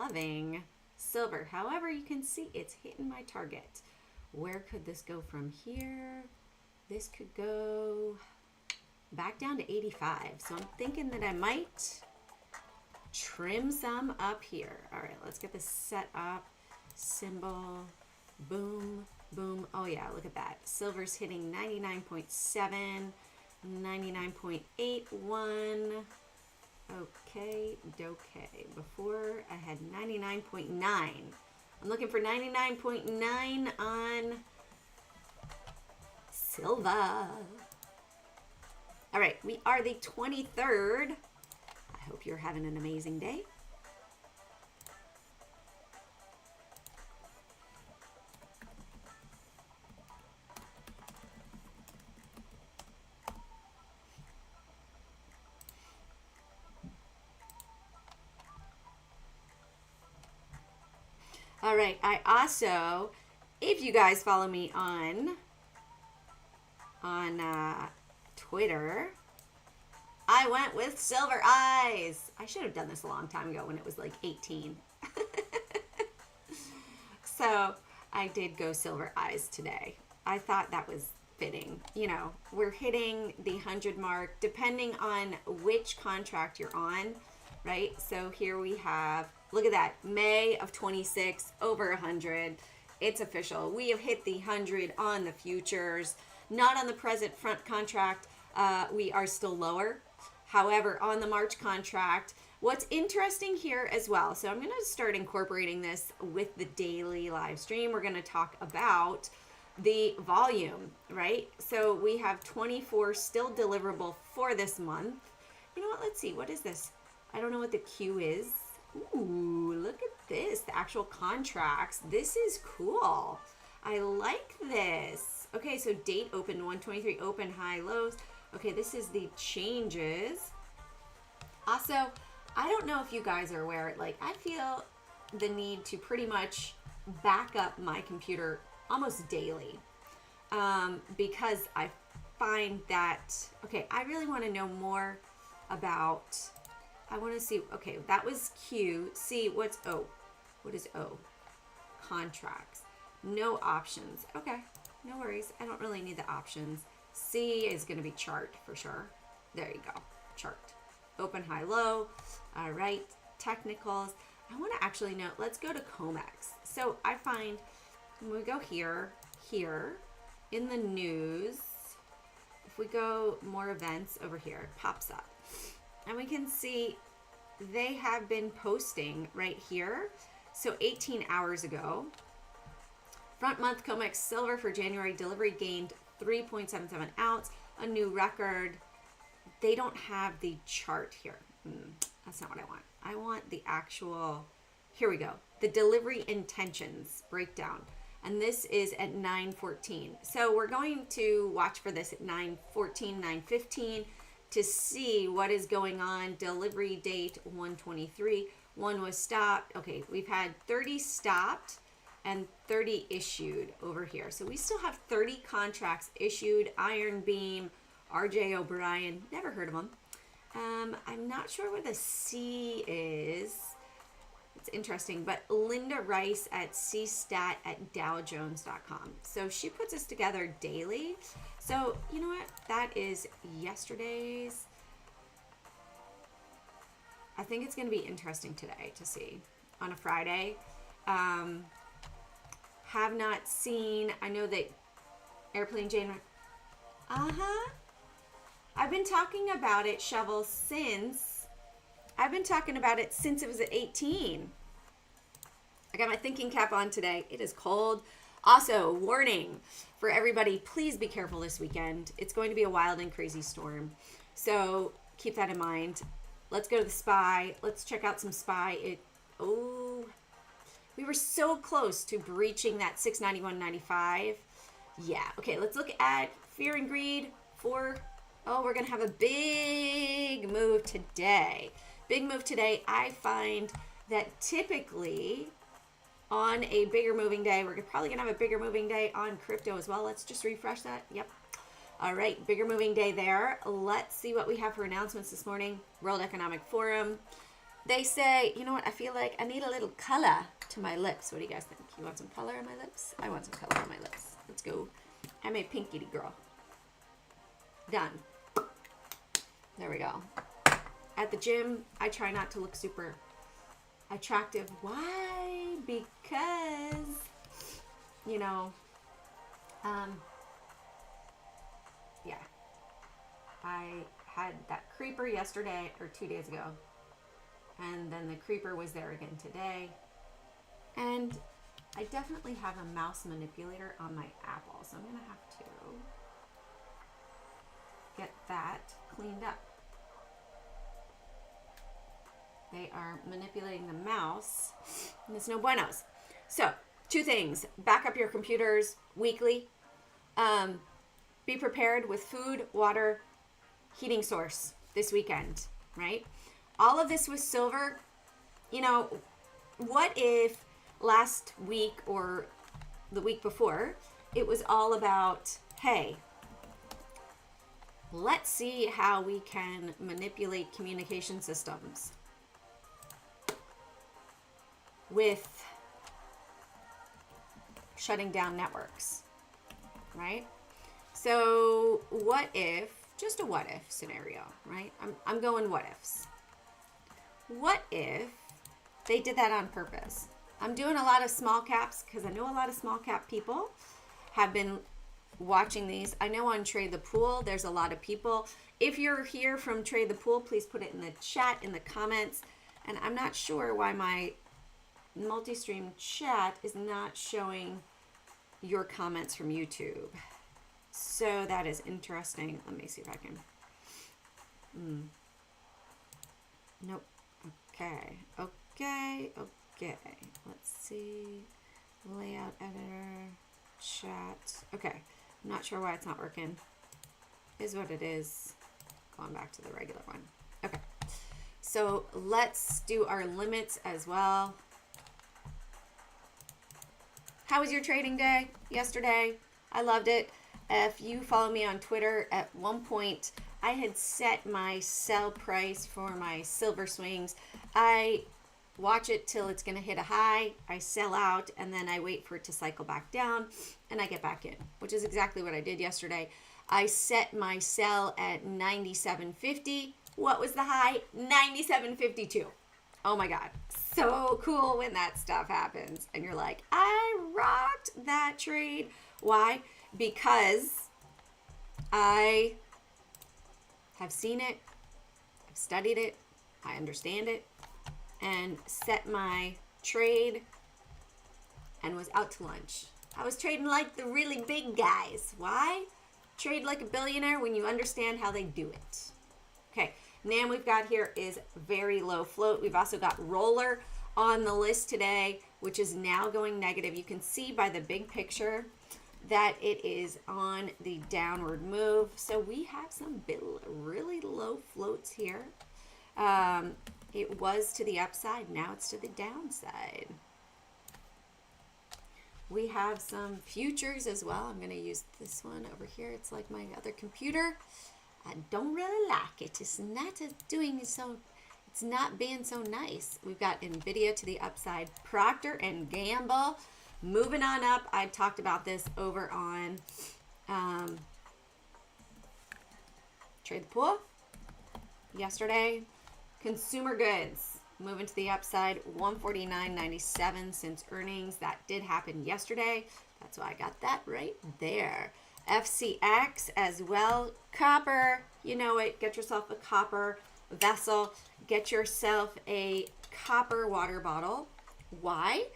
loving silver. However, you can see it's hitting my target. Where could this go from here? This could go back down to 85. So I'm thinking that I might trim some up here. All right, let's get this set up. Symbol, boom, boom. Oh yeah, look at that. Silver's hitting 99.7, 99.81. Okay, before I had 99.9. I'm looking for 99.9 on silver. All right, we are the 23rd. I hope you're having an amazing day. All right, I also, if you guys follow me on Twitter, I went with silver eyes. I should have done this a long time ago when it was like 18. So I did go silver eyes today. I thought that was fitting. You know, we're hitting the 100 mark depending on which contract you're on, right? So here we have, look at that, May of 26, over 100. It's official. We have hit the 100 on the futures, not on the present front contract. We are still lower. However, on the March contract, what's interesting here as well, so I'm going to start incorporating this with the daily live stream. We're going to talk about the volume, right? So we have 24 still deliverable for this month. You know what? Let's see. What is this? I don't know what the Q is. Ooh, look at this. The actual contracts. This is cool. I like this. Okay, so date open 123, open high lows. Okay, this is the changes. Also, I don't know if you guys are aware, like I feel the need to pretty much back up my computer almost daily because I find that, okay, I really want to know more about, I want to see, okay, that was Q. See, what's O? What is O? Contracts. No options. Okay, no worries. I don't really need the options. C is going to be chart for sure. There you go. Chart. Open, high, low. All right. Technicals. I want to actually know, let's go to COMEX. So I find when we go here in the news, if we go more events over here, it pops up. And we can see they have been posting right here. So 18 hours ago, front month COMEX silver for January delivery gained 3.77 ounce, a new record. They don't have the chart here. That's not what I want. I want the actual, here we go. The delivery intentions breakdown. And this is at 9:14. So we're going to watch for this at 9:14, 9:15 to see what is going on. Delivery date 123. One was stopped. Okay, we've had 30 stopped and 30 issued over here. So we still have 30 contracts issued. Iron Beam, RJ O'Brien, never heard of them. I'm not sure where the C is. It's interesting, but Linda Rice at CStat at dowjones.com. So she puts this together daily. So you know what? That is yesterday's. I think it's going to be interesting today to see on a Friday. Have not seen, I know that Airplane Jane, I've been talking about it, Shovel, since it was at 18. I got my thinking cap on today. It is cold. Also, warning for everybody, please be careful this weekend. It's going to be a wild and crazy storm. So keep that in mind. Let's go to the SPY. Let's check out some SPY. We were so close to breaching that 691.95. Yeah, okay, let's look at fear and greed for, we're going to have a big move today. Big move today. I find that typically on a bigger moving day, we're probably going to have a bigger moving day on crypto as well. Let's just refresh that. Yep. All right, bigger moving day there. Let's see what we have for announcements this morning. World Economic Forum. They say, you know what, I feel like I need a little color to my lips. What do you guys think? You want some color on my lips? I want some color on my lips. Let's go. I'm a pinky girl. Done. There we go. At the gym, I try not to look super attractive. Why? Because, you know, yeah. I had that creeper yesterday or 2 days ago. And then the creeper was there again today. And I definitely have a mouse manipulator on my Apple. So I'm going to have to get that cleaned up. They are manipulating the mouse. And it's no buenos. So, 2 things. Back up your computers weekly. Be prepared with food, water, heating source this weekend, right? All of this was silver. You know, what if last week or the week before, it was all about, hey, let's see how we can manipulate communication systems with shutting down networks, right? So what if, just a what if scenario, right? I'm going what ifs. What if they did that on purpose? I'm doing a lot of small caps because I know a lot of small cap people have been watching these. I know on Trade the Pool, there's a lot of people. If you're here from Trade the Pool, please put it in the chat, in the comments. And I'm not sure why my multi-stream chat is not showing your comments from YouTube. So that is interesting. Let me see if I can. Nope. Okay. Let's see. Layout editor, chat. Okay. I'm not sure why it's not working. Is what it is. Going back to the regular one. Okay. So let's do our limits as well. How was your trading day yesterday? I loved it. If you follow me on Twitter, at one point I had set my sell price for my silver swings. I watch it till it's going to hit a high, I sell out, and then I wait for it to cycle back down, and I get back in, which is exactly what I did yesterday. I set my sell at 97.50. What was the high? 97.52. Oh my God. So cool when that stuff happens. And you're like, I rocked that trade. Why? Because I have seen it, I've studied it, I understand it, and set my trade and was out to lunch. I was trading like the really big guys. Why? Trade like a billionaire when you understand how they do it. Okay, Namm we've got here is very low float. We've also got Rolr on the list today, which is now going negative. You can see by the big picture that it is on the downward move. So we have some really low floats here. It was to the upside, now it's to the downside. We have some futures as well. I'm going to use this one over here. It's like my other computer. I don't really like it. It's not doing so. It's not being so nice. We've got Nvda to the upside. Procter and Gamble moving on up. I talked about this over on Trade the Pool yesterday. Consumer goods moving to the upside. 149.97 since earnings. That did happen yesterday. That's why I got that right there. FCX as well. Copper, you know it. Get yourself a copper vessel. Get yourself a copper water bottle. Why?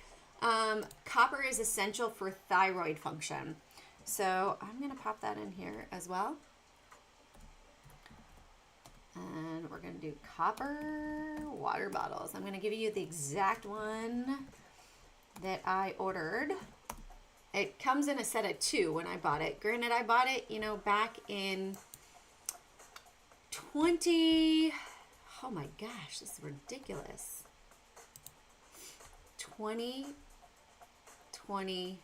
Copper is essential for thyroid function. So I'm going to pop that in here as well. And we're going to do copper water bottles. I'm going to give you the exact one that I ordered. It comes in a set of 2 when I bought it. Granted, I bought it, you know, back in 20... Oh my gosh, this is ridiculous. 2020.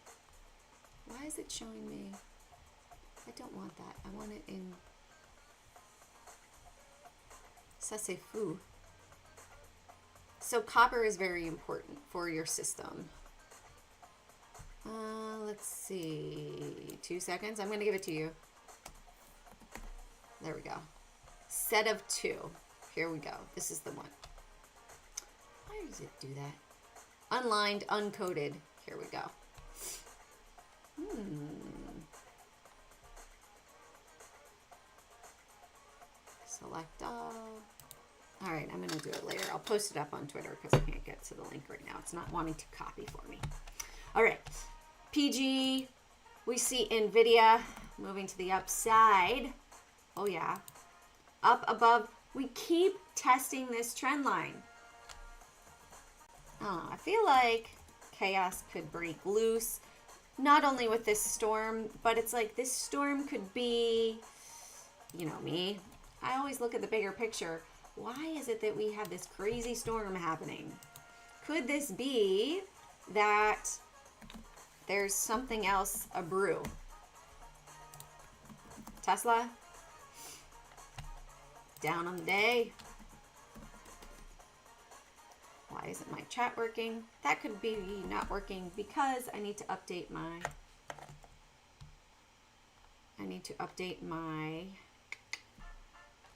Why is it showing me? I don't want that. I want it in... Ça c'est fou. So copper is very important for your system. Let's see, 2 seconds. I'm going to give it to you. There we go. Set of 2. Here we go. This is the one. Why does it do that? Unlined, uncoded. Here we go. Select all. All right, I'm going to do it later. I'll post it up on Twitter because I can't get to the link right now. It's not wanting to copy for me. All right, PG. We see Nvda moving to the upside. Oh, yeah. Up above. We keep testing this trend line. Oh, I feel like chaos could break loose. Not only with this storm, but it's like this storm could be, you know me, I always look at the bigger picture. Why is it that we have this crazy storm happening? Could this be that there's something else a brew? Tesla, down on the day. Why isn't my chat working? That could be not working because I need to update my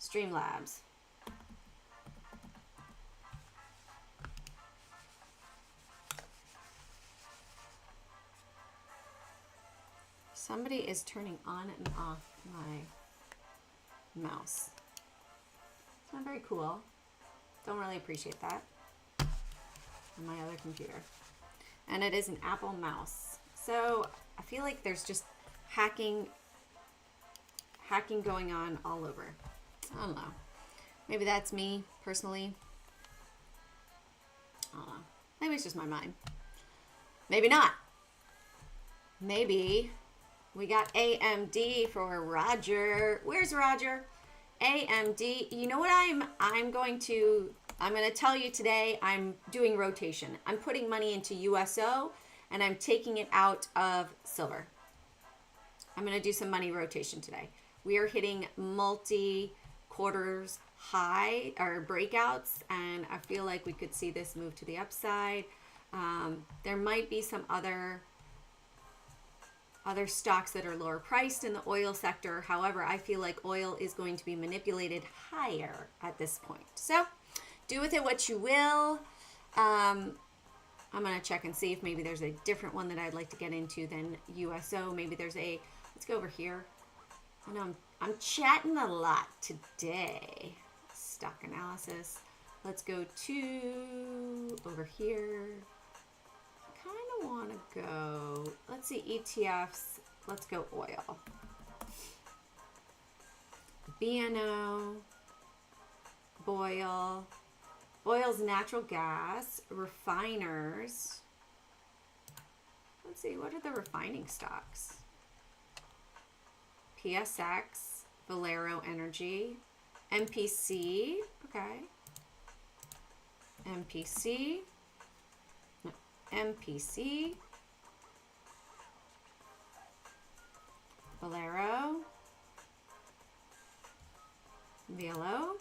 Streamlabs. Somebody is turning on and off my mouse. It's not very cool. Don't really appreciate that on my other computer. And it is an Apple mouse. So I feel like there's just hacking going on all over. I don't know. Maybe that's me personally. I don't know. Maybe it's just my mind. Maybe not. Maybe we got AMD for Roger. Where's Roger? AMD. You know what I'm going to tell you today. I'm doing rotation. I'm putting money into USO and I'm taking it out of silver. I'm going to do some money rotation today. We are hitting multi-quarters high or breakouts, and I feel like we could see this move to the upside. There might be some other stocks that are lower priced in the oil sector. However, I feel like oil is going to be manipulated higher at this point. So do with it what you will. I'm going to check and see if maybe there's a different one that I'd like to get into than USO. Maybe there's let's go over here. I know I'm chatting a lot today. Stock analysis. Let's go to over here. I kind of want to go, let's see, ETFs. Let's go oil. BNO, Boyle. Oil's natural gas, refiners. Let's see, what are the refining stocks? PSX, Valero Energy, MPC, okay. MPC, Valero, VLO.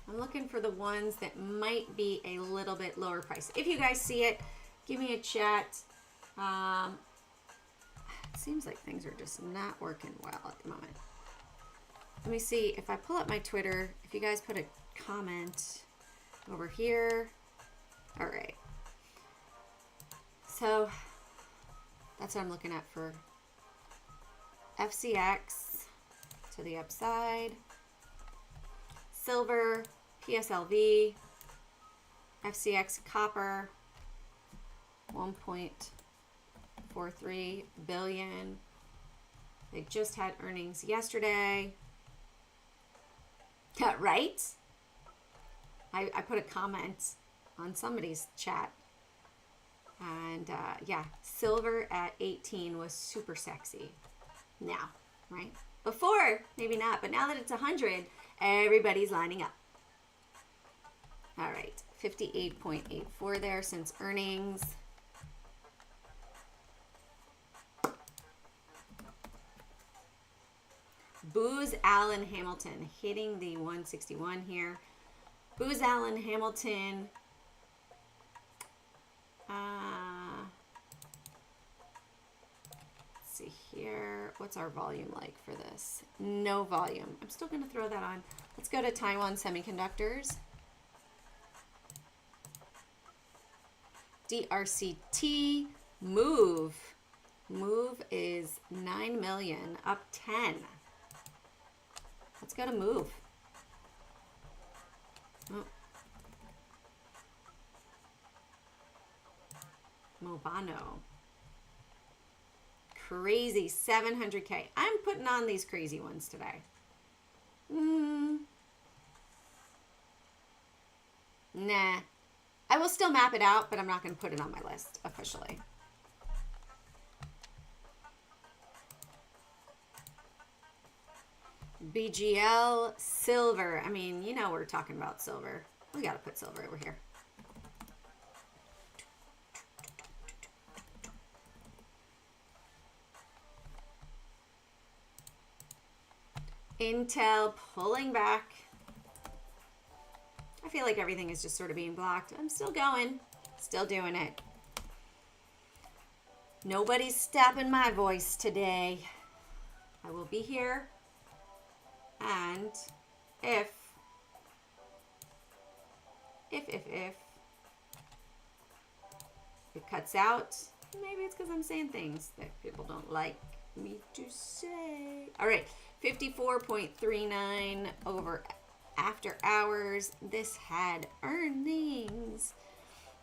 I'm looking for the ones that might be a little bit lower price. If you guys see it, give me a chat. It seems like things are just not working well at the moment. Let me see if I pull up my Twitter, if you guys put a comment over here. All right. So that's what I'm looking at for FCX to the upside. Silver, PSLV, FCX copper, 1.43 billion. They just had earnings yesterday. Yeah, right? I put a comment on somebody's chat. And yeah, silver at 18 was super sexy. Now, right? Before, maybe not, but now that it's 100, everybody's lining up. All right, 58.84 there since earnings. Booz Allen Hamilton hitting the 161 here. Booz Allen Hamilton. Let's see here. What's our volume like for this? No volume. I'm still going to throw that on. Let's go to Taiwan Semiconductors. DRCT. Move. Move is 9 million, up 10. Let's go to Move. Oh. Mobano. Crazy 700K. I'm putting on these crazy ones today. Nah. I will still map it out, but I'm not going to put it on my list officially. BGL, silver. I mean, you know we're talking about silver. We got to put silver over here. Intel pulling back. I feel like everything is just sort of being blocked. I'm still going. Still doing it. Nobody's stopping my voice today. I will be here. And if it cuts out, maybe it's because I'm saying things that people don't like me to say. All right, 54.39 over after hours. This had earnings.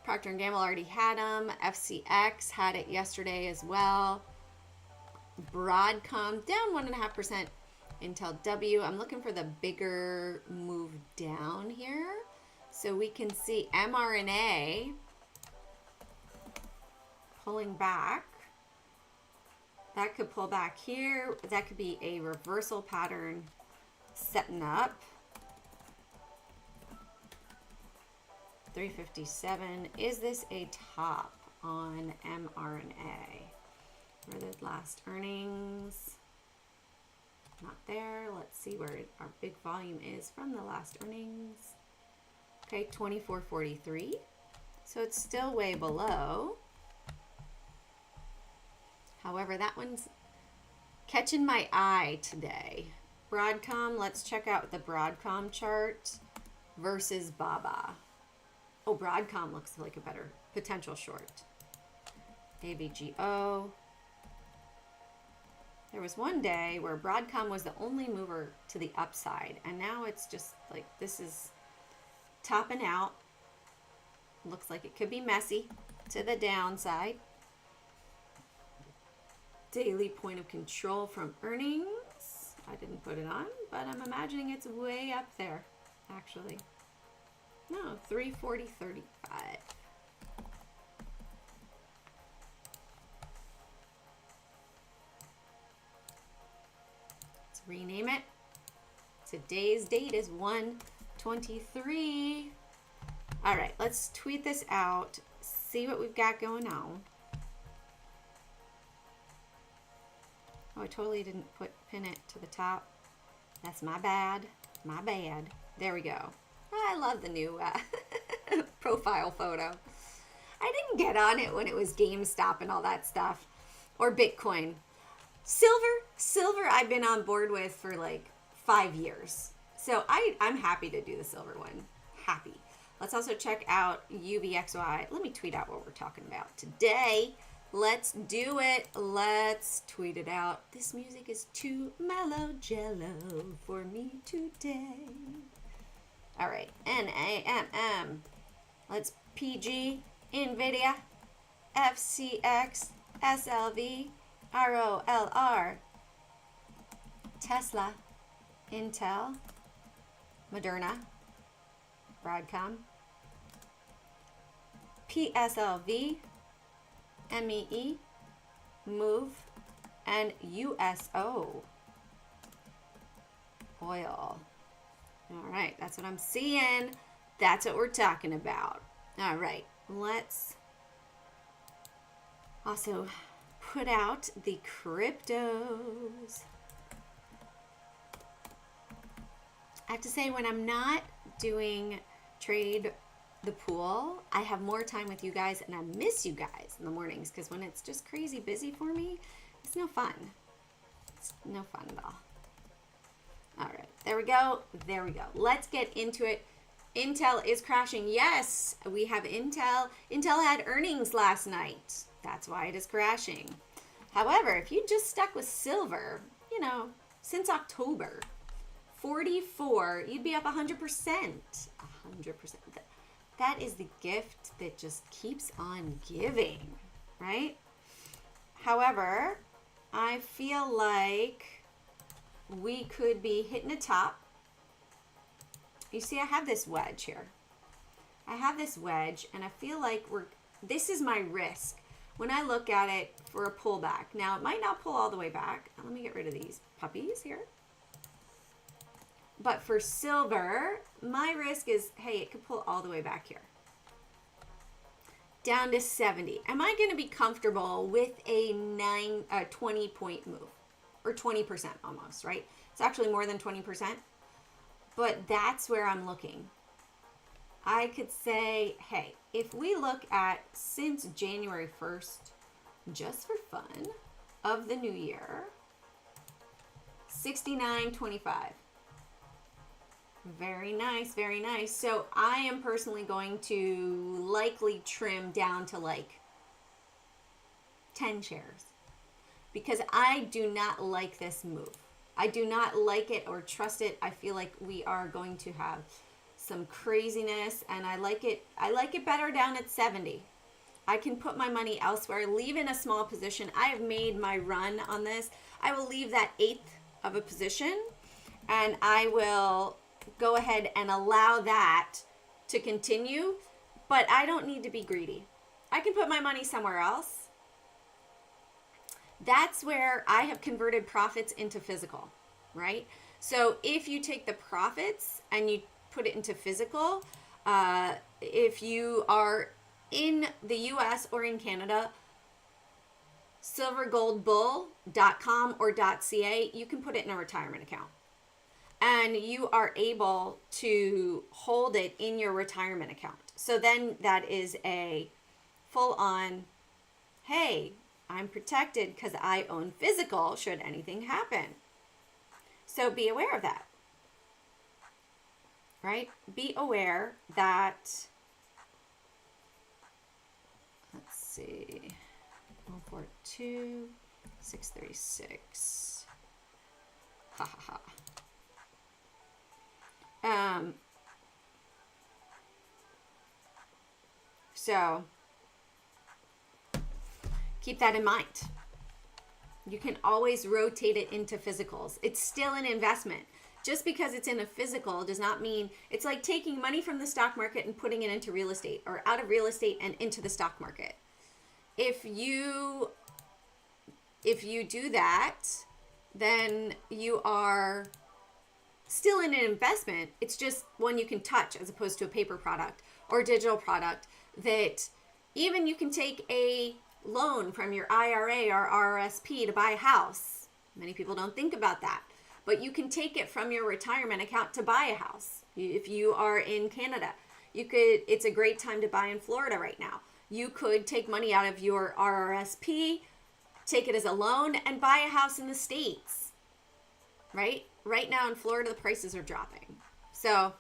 Procter & Gamble already had them. FCX had it yesterday as well. Broadcom down 1.5%. Intel W. I'm looking for the bigger move down here. So we can see mRNA pulling back. That could pull back here. That could be a reversal pattern setting up. 357. Is this a top on mRNA? Where the last earnings? Not there. Let's see where our big volume is from the last earnings. Okay, 24.43. So it's still way below. However, that one's catching my eye today. Broadcom, let's check out the Broadcom chart versus BABA. Oh, Broadcom looks like a better potential short. AVGO. There was one day where Broadcom was the only mover to the upside, and now it's just like this is topping out. Looks like it could be messy to the downside. Daily point of control from earnings. I didn't put it on, but I'm imagining it's way up there, actually. No, 340.35. Rename it. Today's date is 1/23. All right, let's tweet this out, see what we've got going on. Oh, I totally didn't pin it to the top. That's my bad. My bad. There we go. I love the new profile photo. I didn't get on it when it was GameStop and all that stuff, or Bitcoin. Silver I've been on board with for like 5 years. So I'm happy to do the silver one. Happy. Let's also check out UVXY. Let me tweet out what we're talking about today. Let's do it. Let's tweet it out. This music is too mellow jello for me today. All right. NAMM. Let's PG. Nvda. FCX. SLV. ROLR, Tesla, Intel, Moderna, Broadcom, PSLV, MEE, Move, and USO, oil. All right, that's what I'm seeing. That's what we're talking about. All right, let's also put out the cryptos. I have to say, when I'm not doing trade the pool, I have more time with you guys, and I miss you guys in the mornings, because when it's just crazy busy for me, it's no fun. It's no fun at all. All right, there we go. There we go. Let's get into it. Intel is crashing. Yes, we have Intel. Intel had earnings last night. That's why it is crashing. However, if you just stuck with silver, you know, since October, 44, you'd be up 100%. 100%. That is the gift that just keeps on giving, right? However, I feel like we could be hitting a top. You see, I have this wedge here. I have this wedge, and I feel like this is my risk when I look at it for a pullback. Now, it might not pull all the way back. Let me get rid of these puppies here. But for silver, my risk is, hey, it could pull all the way back here. Down to 70. Am I going to be comfortable with a 20-point move? Or 20% almost, right? It's actually more than 20%. But that's where I'm looking. I could say, hey, if we look at since January 1st, just for fun, of the new year, 69.25. Very nice, very nice. So I am personally going to likely trim down to like 10 shares because I do not like this move. I do not like it or trust it. I feel like we are going to have some craziness, and I like it better down at 70. I can put my money elsewhere, leave in a small position. I have made my run on this. I will leave that eighth of a position, and I will go ahead and allow that to continue, but I don't need to be greedy. I can put my money somewhere else. That's where I have converted profits into physical, right? So if you take the profits and you put it into physical, if you are in the US or in Canada, silvergoldbull.com or .ca, you can put it in a retirement account. And you are able to hold it in your retirement account. So then that is a full-on, hey, I'm protected because I own physical should anything happen. So be aware of that, right? Be aware that, let's see, 142, 636, ha ha ha. So keep that in mind. You can always rotate it into physicals. It's still an investment. Just because it's in a physical does not mean it's like taking money from the stock market and putting it into real estate, or out of real estate and into the stock market. If you do that, then you are still in an investment. It's just one you can touch as opposed to a paper product or digital product that even you can take a loan from your IRA or RRSP to buy a house. Many people don't think about that, but you can take it from your retirement account to buy a house. If you are in Canada, it's a great time to buy in Florida right now. You could take money out of your RRSP, take it as a loan, and buy a house in the States, right? Right now in Florida, the prices are dropping. So,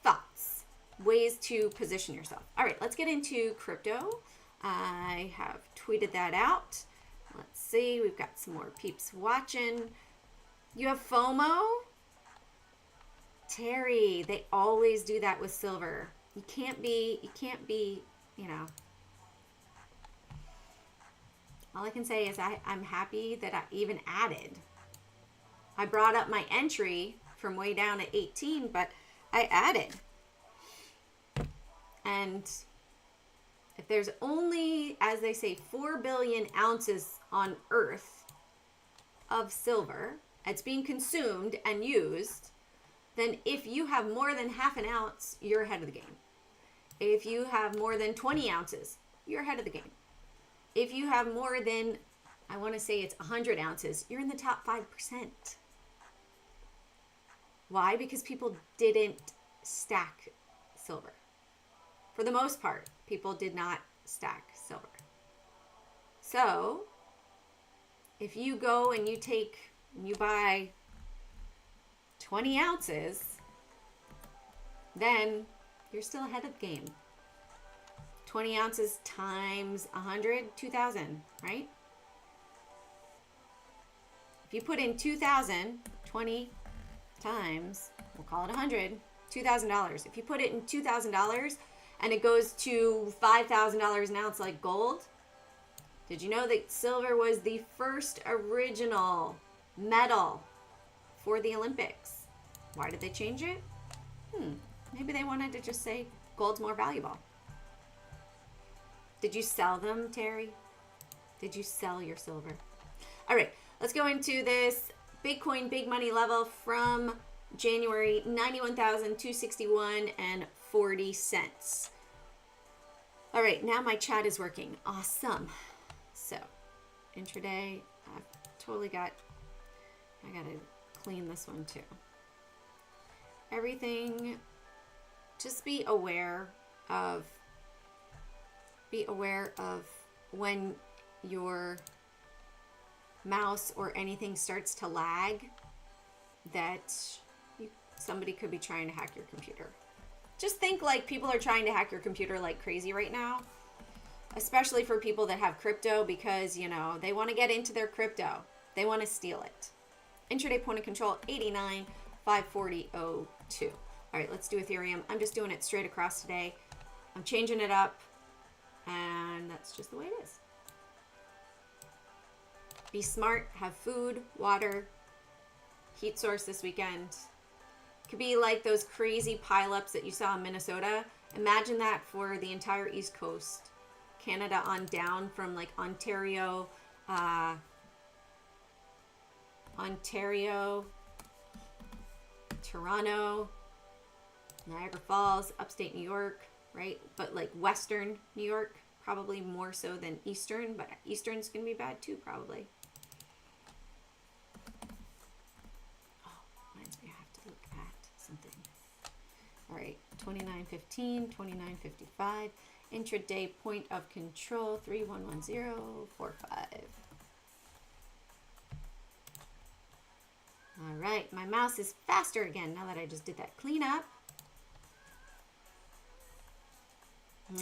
thoughts, ways to position yourself. All right, let's get into crypto. I have tweeted that out. Let's see, we've got some more peeps watching. You have FOMO? Terry, they always do that with silver. You can't be, you know. All I can say is I'm happy that I even added. I brought up my entry from way down at 18, but I added. And if there's only, as they say, 4 billion ounces on Earth of silver, it's being consumed and used, then if you have more than half an ounce, you're ahead of the game. If you have more than 20 ounces, you're ahead of the game. If you have more than, I want to say it's 100 ounces, you're in the top 5%. Why? Because people didn't stack silver. For the most part, people did not stack silver. So if you go and you buy 20 ounces, then you're still ahead of the game. 20 ounces times 100, 2,000, right? If you put in 2,000, 20 times, we'll call it 100, $2,000. If you put it in $2,000 and it goes to $5,000 an ounce like gold, did you know that silver was the first original metal for the Olympics? Why did they change it? Maybe they wanted to just say gold's more valuable. Did you sell them, Terry? Did you sell your silver? All right, let's go into this Bitcoin big money level from January, 91,261 and 40 cents. All right, now my chat is working. Awesome. So, intraday, I gotta clean this one too. Everything, just be aware of when your mouse or anything starts to lag, that somebody could be trying to hack your computer. Just think like people are trying to hack your computer like crazy right now, especially for people that have crypto, because, you know, they want to get into their crypto. They want to steal it. Intraday point of control, 89,540.02. All right, let's do Ethereum. I'm just doing it straight across today. I'm changing it up, and that's just the way it is. Be smart, have food, water, heat source this weekend. Could be like those crazy pileups that you saw in Minnesota. Imagine that for the entire East Coast. Canada on down from like Ontario, Toronto, Niagara Falls, upstate New York, right? But like Western New York, probably more so than Eastern, but Eastern's gonna be bad too, probably. Oh, reminds me I have to look at something. All right, 29.15, 29.55. Intraday point of control, 311045. All right, my mouse is faster again now that I just did that cleanup.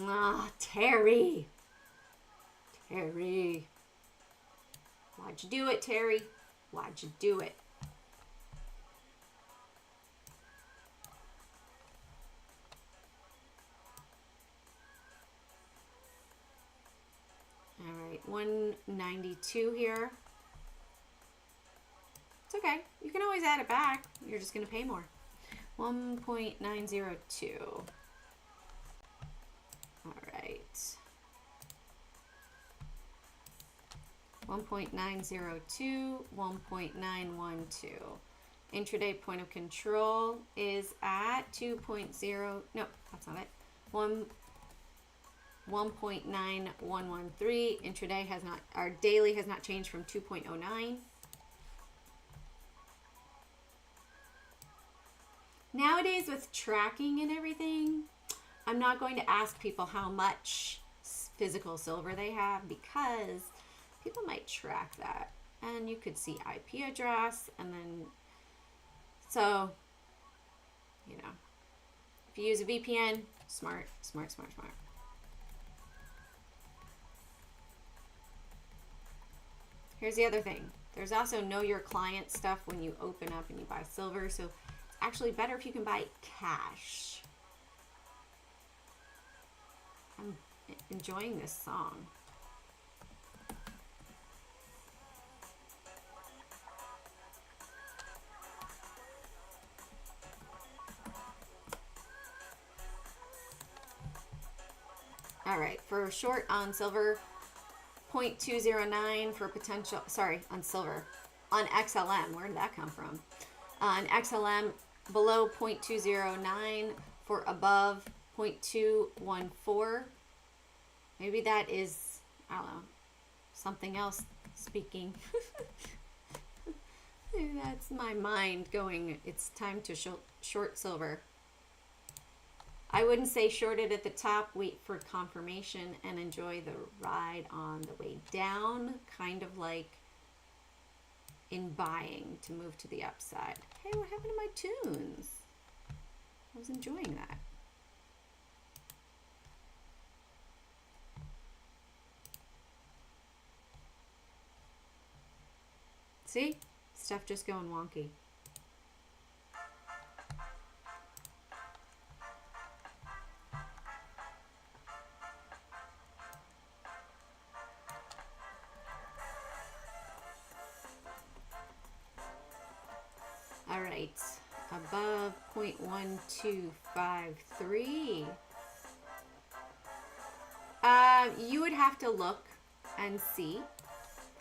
Ah, Terry. Terry. Why'd you do it, Terry? Why'd you do it? All right, 192 here. It's okay. You can always add it back. You're just going to pay more. 1.902. All right. 1.902, 1.912. Intraday point of control is at 2.0. No, that's not it. 1.9113. Intraday has not, our daily has not changed from 2.09. Nowadays with tracking and everything, I'm not going to ask people how much physical silver they have, because people might track that. And you could see IP address, and then, so, you know, if you use a VPN, smart. Here's the other thing. There's also know your client stuff when you open up and you buy silver. So it's actually better if you can buy cash. I'm enjoying this song. All right, for short on silver, 0.209 for potential, sorry, on silver. On XLM, where did that come from? On XLM, below 0.209, for above 0.214. Maybe that is, I don't know, something else speaking. That's my mind going, it's time to short silver. I wouldn't say short it at the top, wait for confirmation, and enjoy the ride on the way down. Kind of like in buying to move to the upside. Hey, what happened to my tunes? I was enjoying that. See? Stuff just going wonky. All right, above 0.1253. You would have to look and see.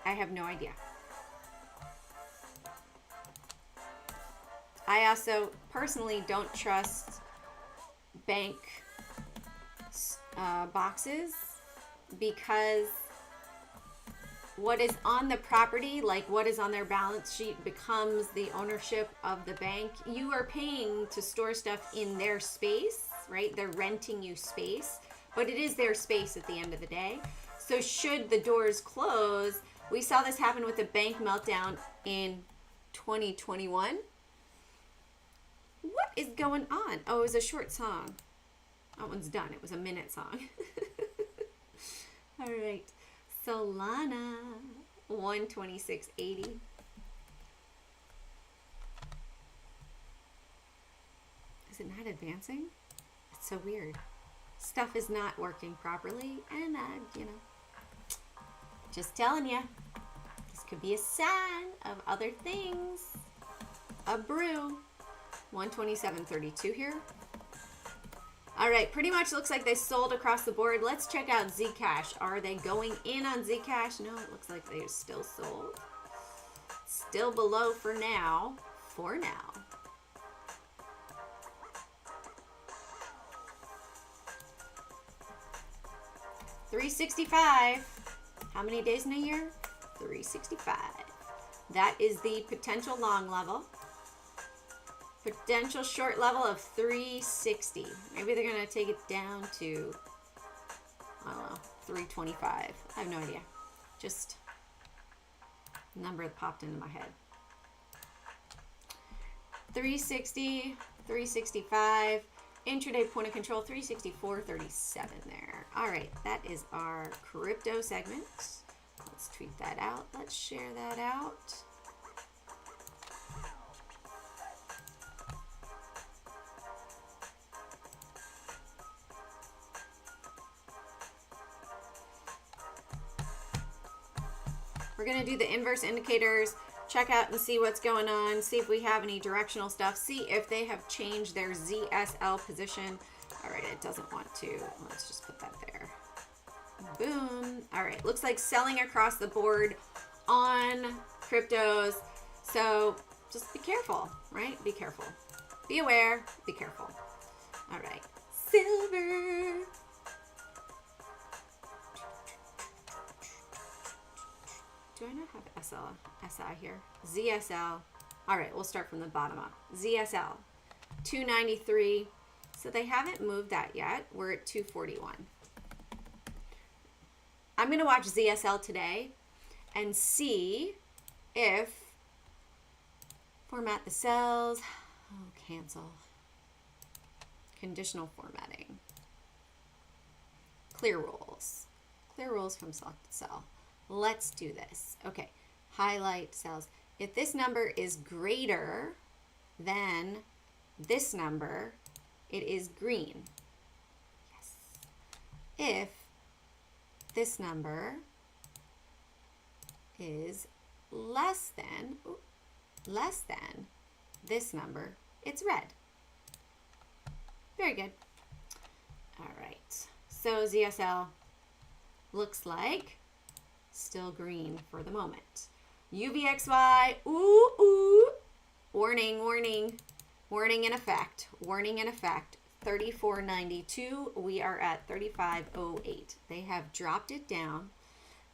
I have no idea. I also personally don't trust bank boxes because what is on the property, like what is on their balance sheet, becomes the ownership of the bank. You are paying to store stuff in their space, right? They're renting you space, but it is their space at the end of the day. So should the doors close, we saw this happen with the bank meltdown in 2021. What is going on? Oh, it was a short song. That one's done. It was a minute song. All right. Solana, 126.80. Is it not advancing? It's so weird. Stuff is not working properly, and you know, just telling you, this could be a sign of other things. A brew. 127.32 here. All right, pretty much looks like they sold across the board. Let's check out Zcash. Are they going in on Zcash? No, it looks like they're still sold. Still below for now. For now. $365. How many days in a year? 365. That is the potential long level. Potential short level of 360. Maybe they're going to take it down to, I don't know, 325. I have no idea. Just a number that popped into my head. 360, 365. Intraday point of control, 364.37 there. All right, that is our crypto segment. Let's tweet that out. Let's share that out. We're going to do the inverse indicators, check out and see what's going on, see if we have any directional stuff, see if they have changed their ZSL position. All right, it doesn't want to. Let's just put that there. Boom. All right, looks like selling across the board on cryptos. So just be careful, right? Be careful. Be aware. Be careful. All right. Silver. Do I not have SI here? ZSL. All right, we'll start from the bottom up. ZSL, 293. So they haven't moved that yet. We're at 241. I'm going to watch ZSL today and see if format the cells. Oh, cancel. Conditional formatting. Clear rules. Clear rules from selected cell. Let's do this. Okay, highlight cells. If this number is greater than this number, it is green. Yes. If this number is less than this number, it's red. Very good. All right. So ZSL looks like still green for the moment. UVXY, ooh, ooh. Warning, warning. Warning in effect. Warning in effect. 34.92. We are at 35.08. They have dropped it down.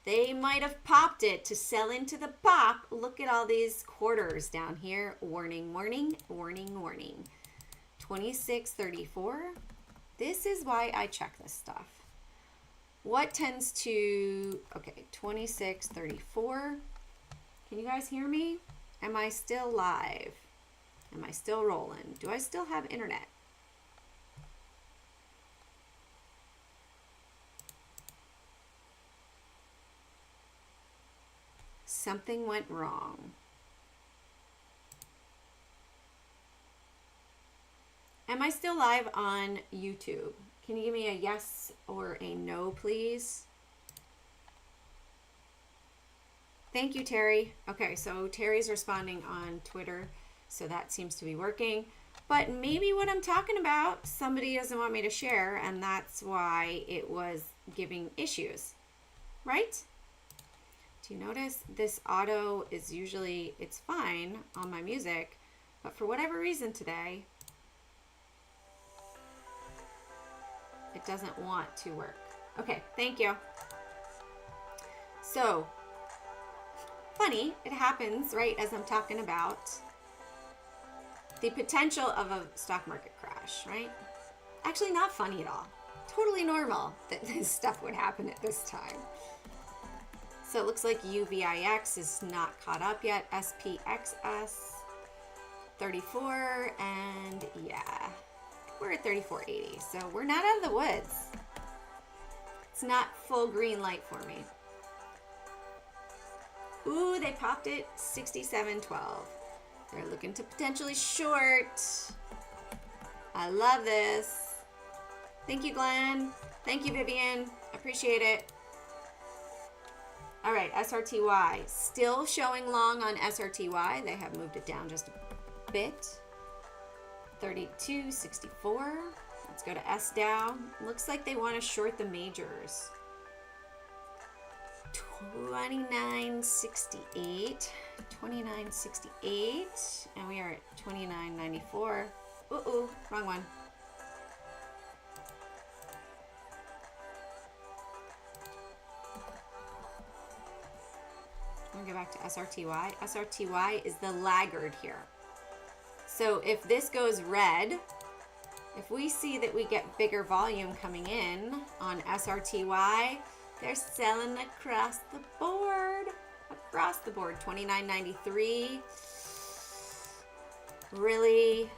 They might have popped it to sell into the pop. Look at all these quarters down here. Warning, warning, warning, warning. 26.34. This is why I check this stuff. What tends to, okay, 26.34. Can you guys hear me? Am I still live? Am I still rolling? Do I still have internet? Something went wrong. Am I still live on YouTube? Can you give me a yes or a no, please? Thank you, Terry. Okay, so Terry's responding on Twitter, so that seems to be working. But maybe what I'm talking about, somebody doesn't want me to share, and that's why it was giving issues, right? Do you notice this auto is usually, it's fine on my music, but for whatever reason today, it doesn't want to work. Okay, thank you. So, funny, it happens right as I'm talking about the potential of a stock market crash, right? Actually, not funny at all. Totally normal that this stuff would happen at this time. So it looks like UVIX is not caught up yet. SPXS 34, and yeah, we're at 34.80. So we're not out of the woods. It's not full green light for me. Ooh, they popped it 67.12. They're looking to potentially short. I love this. Thank you, Glenn. Thank you, Vivian. Appreciate it. All right, SRTY. Still showing long on SRTY. They have moved it down just a bit. 32.64. Let's go to SDOW. Looks like they want to short the majors. 29.68. 29.68. And we are at 29.94. Uh-oh, wrong one. I'm gonna go back to SRTY. SRTY is the laggard here. So if this goes red, if we see that we get bigger volume coming in on SRTY, they're selling across the board. Across the board. 29.93. Really?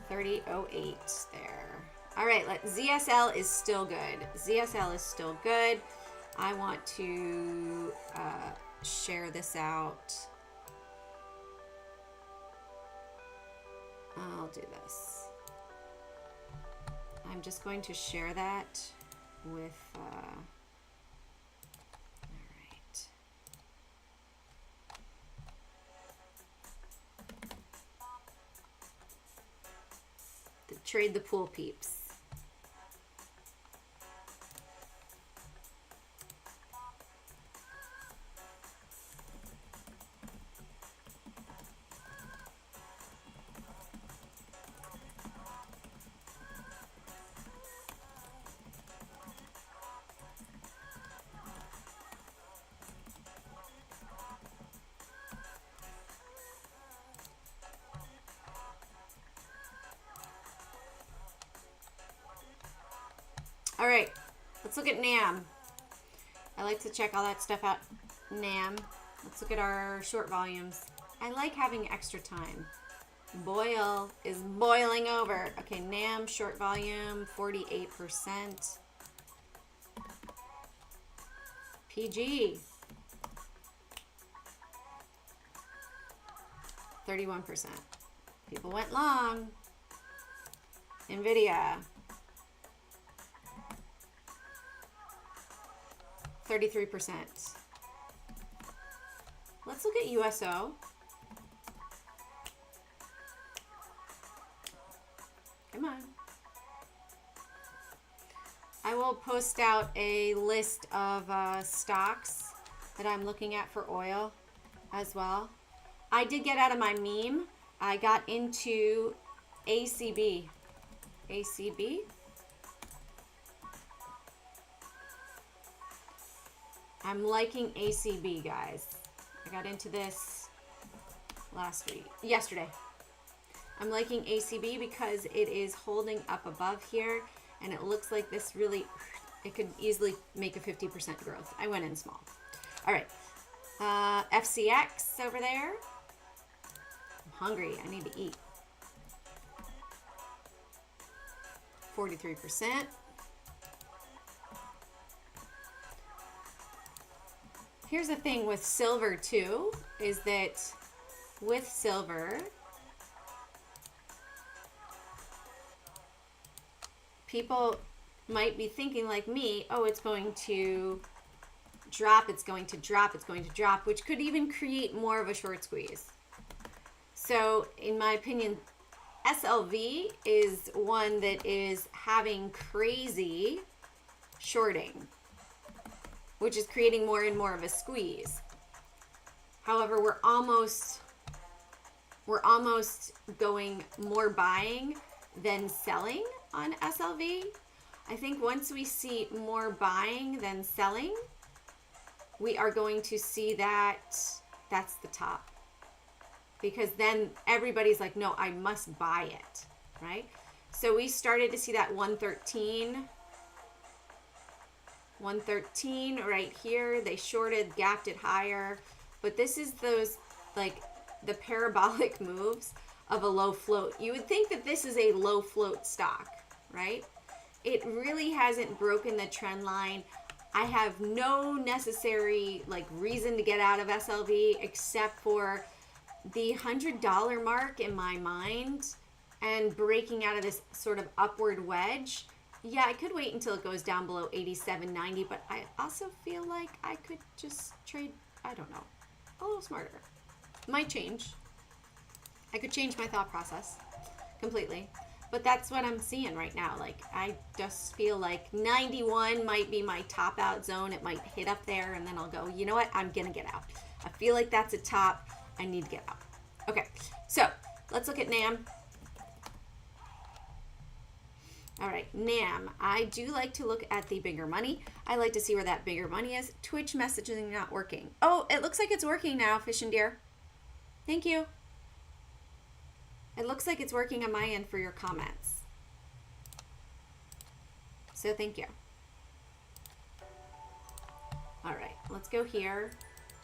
30.08 there. All right, ZSL is still good. ZSL is still good. I want to share this out. I'll do this. I'm just going to share that with, all right. Trade the pool peeps. All right, let's look at Namm. I like to check all that stuff out. Namm. Let's look at our short volumes. I like having extra time. Boil is boiling over. Okay, Namm short volume, 48%. PG, 31%. People went long. Nvda, 33%. Let's look at USO. Come on. I will post out a list of stocks that I'm looking at for oil as well. I did get out of my meme. I got into ACB. ACB? I'm liking ACB, guys. I got into this yesterday. I'm liking ACB because it is holding up above here, and it looks like this really, it could easily make a 50% growth. I went in small. All right, FCX over there. I'm hungry, I need to eat. 43%. Here's the thing with silver too, is that with silver, people might be thinking like me, oh, it's going to drop, it's going to drop, it's going to drop, which could even create more of a short squeeze. So in my opinion, SLV is one that is having crazy shorting, which is creating more and more of a squeeze. However, we're almost going more buying than selling on SLV. I think once we see more buying than selling, we are going to see that that's the top. Because then everybody's like, no, I must buy it, right? So we started to see that 113 right here. They shorted, gapped it higher. But this is those, like, the parabolic moves of a low float. You would think that this is a low float stock, right? It really hasn't broken the trend line. I have no necessary, like, reason to get out of SLV except for the $100 mark in my mind and breaking out of this sort of upward wedge. Yeah, I could wait until it goes down below 87.90, but I also feel like I could just trade, I don't know, a little smarter. Might change. I could change my thought process completely, but that's what I'm seeing right now. Like, I just feel like 91 might be my top out zone. It might hit up there and then I'll go, you know what? I'm gonna get out. I feel like that's a top. I need to get out. Okay, so let's look at Namm. All right, Namm. I do like to look at the bigger money. I like to see where that bigger money is. Twitch messaging not working. Oh, it looks like it's working now, Fish and Deer. Thank you. It looks like it's working on my end for your comments. So thank you. All right, let's go here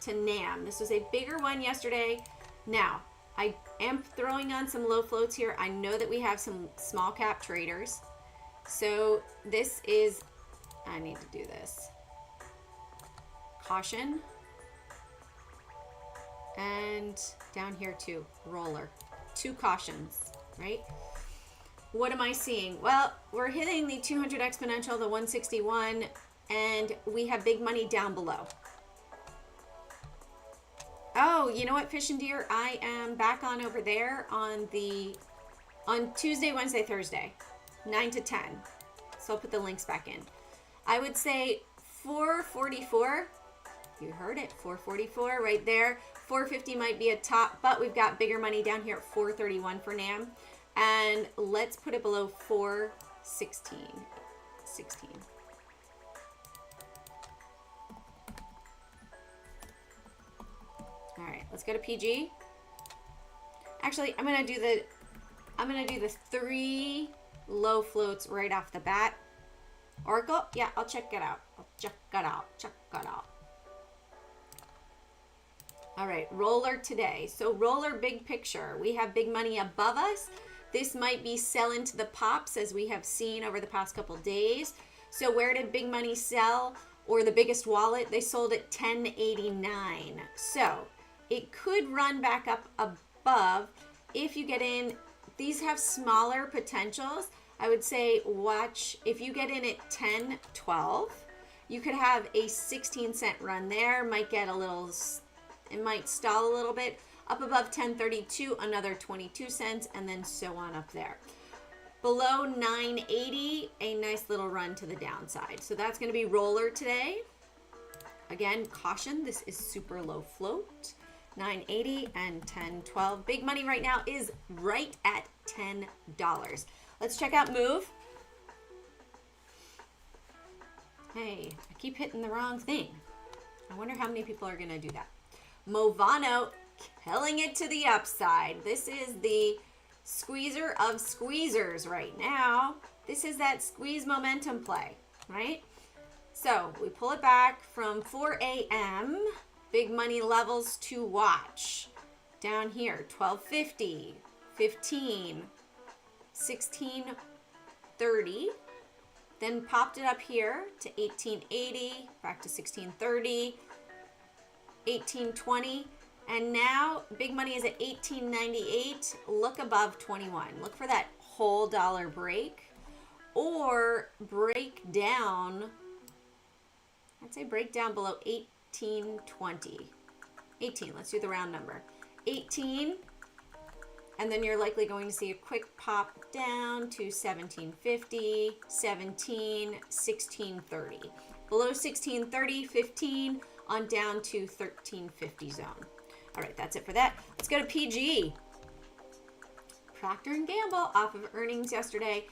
to Namm. This was a bigger one yesterday. Now, I am throwing on some low floats here. I know that we have some small cap traders. So this is, I need to do this. Caution. And down here too, Rolr. 2 cautions, right? What am I seeing? Well, we're hitting the 200 exponential, the 161, and we have big money down below. Oh, you know what, Fish and Deer? I am back on over there on Tuesday, Wednesday, Thursday, 9 to 10. So I'll put the links back in. I would say 444. You heard it, 444 right there. 450 might be a top, but we've got bigger money down here at 431 for Namm. And let's put it below 416. 16. All right, let's go to PG. Actually, I'm gonna do the 3 low floats right off the bat. Oracle, yeah, I'll check it out. Check it out. All right, Rolr today. So Rolr big picture. We have big money above us. This might be sell into the pops as we have seen over the past couple days. So where did big money sell, or the biggest wallet? They sold at 1089. So it could run back up above if you get in. These have smaller potentials. I would say watch if you get in at 1012. You could have a 16-cent run there. Might get a little, it might stall a little bit. Up above 1032, another 22 cents, and then so on up there. Below 980, a nice little run to the downside. So that's going to be Rolr today. Again, caution, this is super low float. 980 and 1012. Big money right now is right at $10. Let's check out Move. Hey, I keep hitting the wrong thing. I wonder how many people are going to do that. Movano killing it to the upside. This is the squeezer of squeezers right now. This is that squeeze momentum play, right? So we pull it back from 4 a.m. Big money levels to watch. Down here, 1250, 15, 1630. Then popped it up here to 1880, back to 1630, 1820. And now big money is at 1898. Look above 21. Look for that whole dollar break or break down. I'd say break down below 1820. 18, let's do the round number. 18, and then you're likely going to see a quick pop down to 1750, 17, 1630. Below 1630, 15, on down to 1350 zone. All right, that's it for that. Let's go to PG. Procter & Gamble off of earnings yesterday.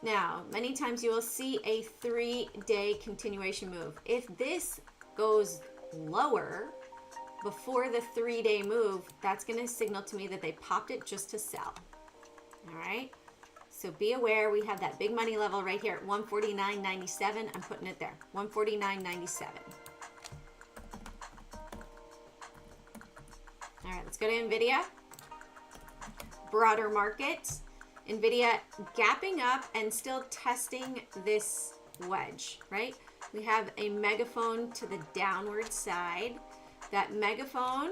Now, many times you will see a 3-day continuation move. If this goes lower before the 3-day move, that's going to signal to me that they popped it just to sell. All right, so be aware. We have that big money level right here at 149.97. I'm putting it there, 149.97. All right, let's go to Nvda. Broader market. Nvda gapping up and still testing this wedge, right? We have a megaphone to the downward side. That megaphone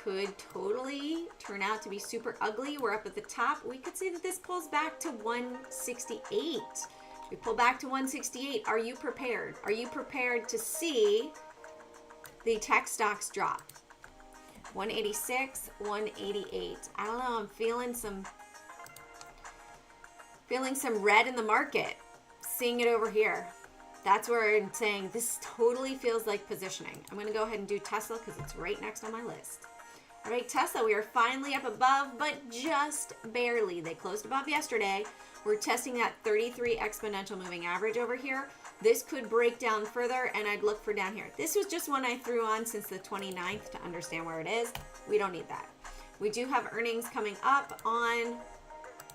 could totally turn out to be super ugly. We're up at the top. We could see that this pulls back to 168. We pull back to 168. Are you prepared? Are you prepared to see the tech stocks drop? 186, 188. I don't know. I'm feeling some red in the market. Seeing it over here. That's where I'm saying this totally feels like positioning. I'm going to go ahead and do Tesla because it's right next on my list. All right, Tesla, we are finally up above, but just barely. They closed above yesterday. We're testing that 33 exponential moving average over here. This could break down further, and I'd look for down here. This was just one I threw on since the 29th to understand where it is. We don't need that. We do have earnings coming up on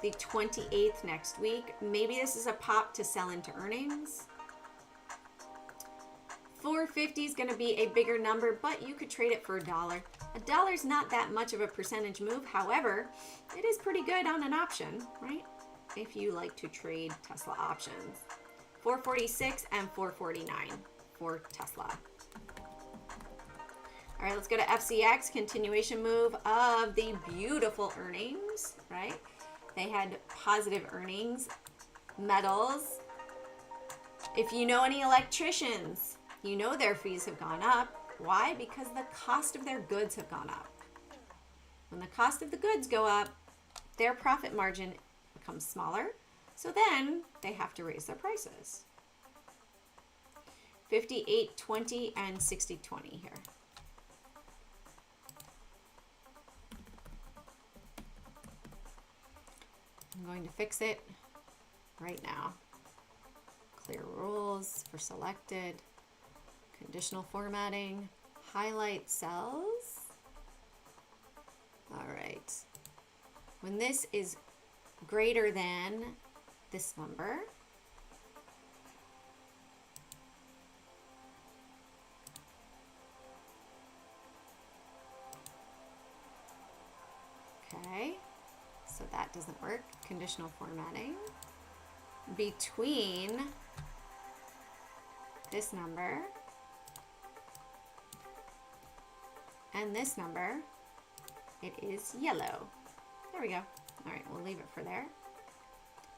the 28th next week. Maybe this is a pop to sell into earnings. 450 is going to be a bigger number, but you could trade it for $1. $1 is not that much of a percentage move. However, it is pretty good on an option, right? If you like to trade Tesla options. 446 and 449 for Tesla. All right, let's go to FCX. Continuation move of the beautiful earnings, right? They had positive earnings. Metals. If you know any electricians, you know their fees have gone up. Why? Because the cost of their goods have gone up. When the cost of the goods go up, their profit margin becomes smaller. So then they have to raise their prices. 58.20 and 60.20 here. I'm going to fix it right now. Clear rules for selected. Conditional formatting. Highlight cells. All right. When this is greater than this number, okay, so that doesn't work. Conditional formatting between this number and this number, it is yellow. There we go. All right, we'll leave it for there.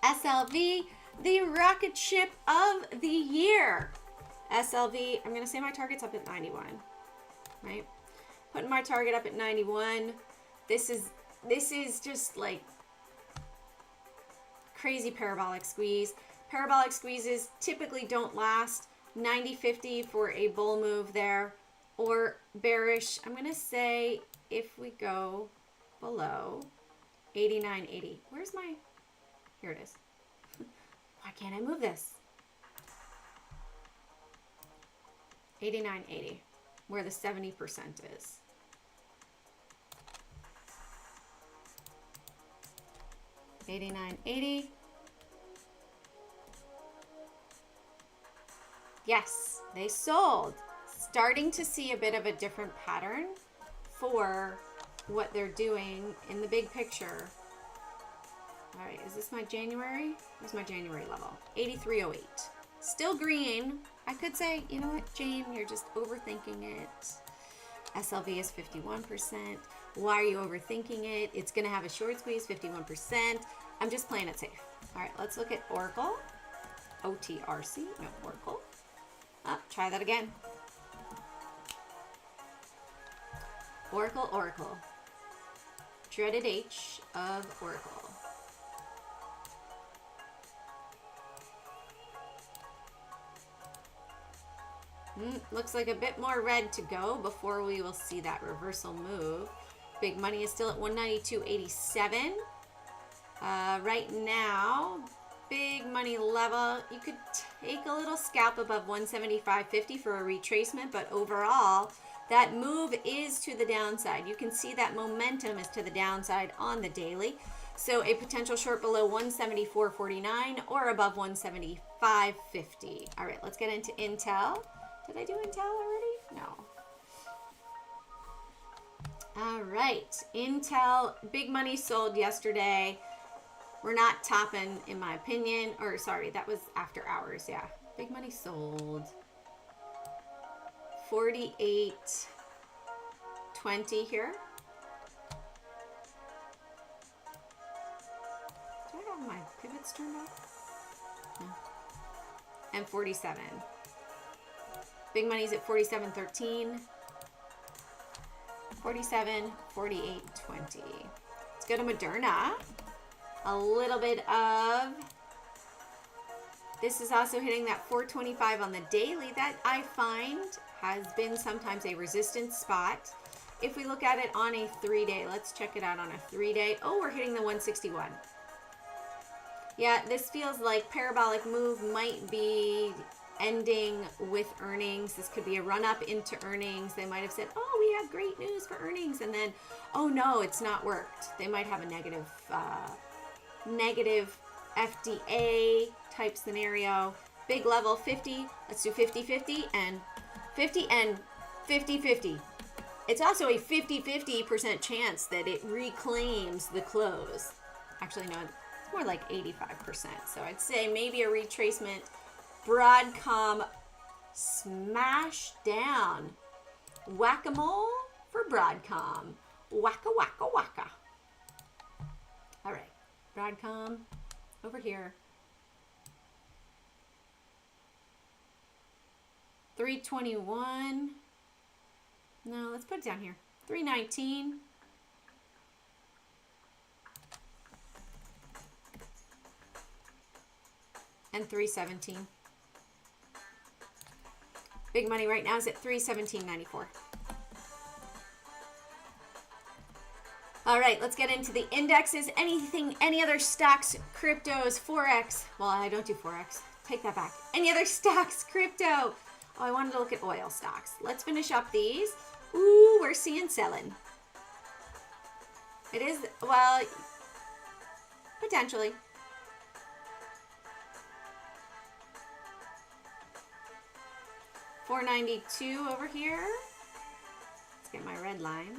SLV, the rocket ship of the year. SLV, I'm going to say my target's up at 91, right? Putting my target up at 91. This is just like crazy parabolic squeeze. Parabolic squeezes typically don't last. 90.50 for a bull move there, or bearish. I'm going to say if we go below 89.80. Where's my, here it is. Why can't I move this? 89.80, where the 70% is. 89.80. Yes, they sold. Starting to see a bit of a different pattern for what they're doing in the big picture. All right, is this my January? Here's my January level, 83.08. Still green. I could say, you know what, Jane, you're just overthinking it. SLV is 51%. Why are you overthinking it? It's going to have a short squeeze, 51%. I'm just playing it safe. All right, let's look at Oracle. OTRC, no, Oracle. Oh, try that again. Oracle, Oracle. Dreaded H of Oracle. Looks like a bit more red to go before we will see that reversal move. Big money is still at 192.87. Right now, big money level. You could take a little scalp above 175.50 for a retracement, but overall, that move is to the downside. You can see that momentum is to the downside on the daily. So a potential short below 174.49 or above 175.50. All right, let's get into Intel. Did I do Intel already? No. All right, Intel, big money sold yesterday. We're not topping, in my opinion, or sorry, that was after hours, yeah. Big money sold. 48.20 here. Do I have my pivots turned off? No. And 47. Big money's at 47.13. 47, 48.20. Let's go to Moderna. A little bit of, this is also hitting that 425 on the daily. That I find has been sometimes a resistance spot. If we look at it on a 3-day, let's check it out on a 3-day. Oh, we're hitting the 161. Yeah, this feels like parabolic move might be ending with earnings. This could be a run up into earnings. They might have said, oh, we have great news for earnings. And then, oh no, it's not worked. They might have a negative FDA type scenario. Big level 50. Let's do 50-50 and 50 and 50-50. It's also a 50-50% chance that it reclaims the close. Actually, no, it's more like 85%. So I'd say maybe a retracement. Broadcom smash down. Whack-a-mole for Broadcom. Wacka, wacka, wacka. All right, Broadcom over here. 321. No, let's put it down here. 319. And 317. Big money right now is at 317.94. All right, let's get into the indexes. Any other stocks, cryptos, Forex. Well, I don't do Forex. Take that back. Any other stocks, crypto. Oh, I wanted to look at oil stocks. Let's finish up these. Ooh, we're seeing selling. It is, well, potentially. $492 over here. Let's get my red line.